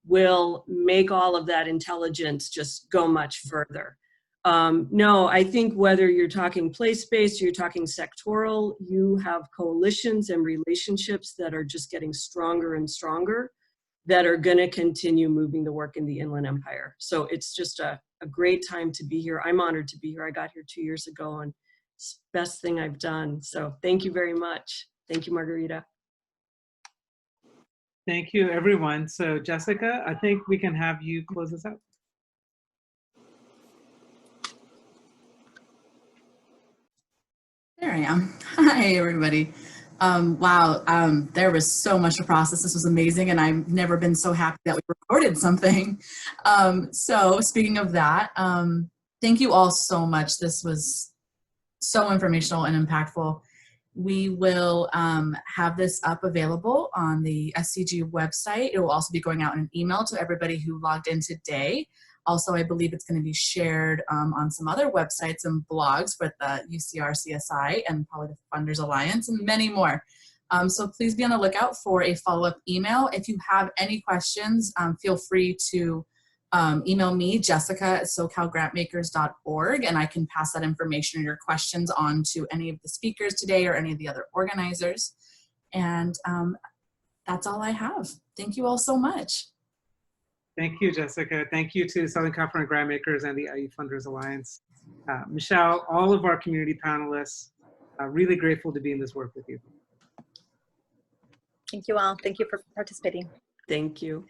will make all of that intelligence just go much further. No, I think whether you're talking place-based, you're talking sectoral, you have coalitions and relationships that are just getting stronger and stronger that are going to continue moving the work in the Inland Empire. So it's just a great time to be here. I'm honored to be here. I got here 2 years ago and it's the best thing I've done. So thank you very much. Thank you, Margarita. Thank you, everyone. So Jessica, I think we can have you close this out. There I am. Hi, everybody. Wow, there was so much to process. This was amazing, and I've never been so happy that we recorded something. So speaking of that, thank you all so much. This was so informational and impactful. We will have this up available on the SCG website. It will also be going out in an email to everybody who logged in today. Also, I believe it's going to be shared on some other websites and blogs with the UCR CSI and probably the Funders Alliance and many more. So please be on the lookout for a follow-up email. If you have any questions, feel free to email me, jessica@socalgrantmakers.org, and I can pass that information or your questions on to any of the speakers today or any of the other organizers. And that's all I have. Thank you all so much. Thank you, Jessica. Thank you to Southern California Grantmakers and the IE Funders Alliance. Michelle, all of our community panelists, really grateful to be in this work with you. Thank you all. Thank you for participating. Thank you.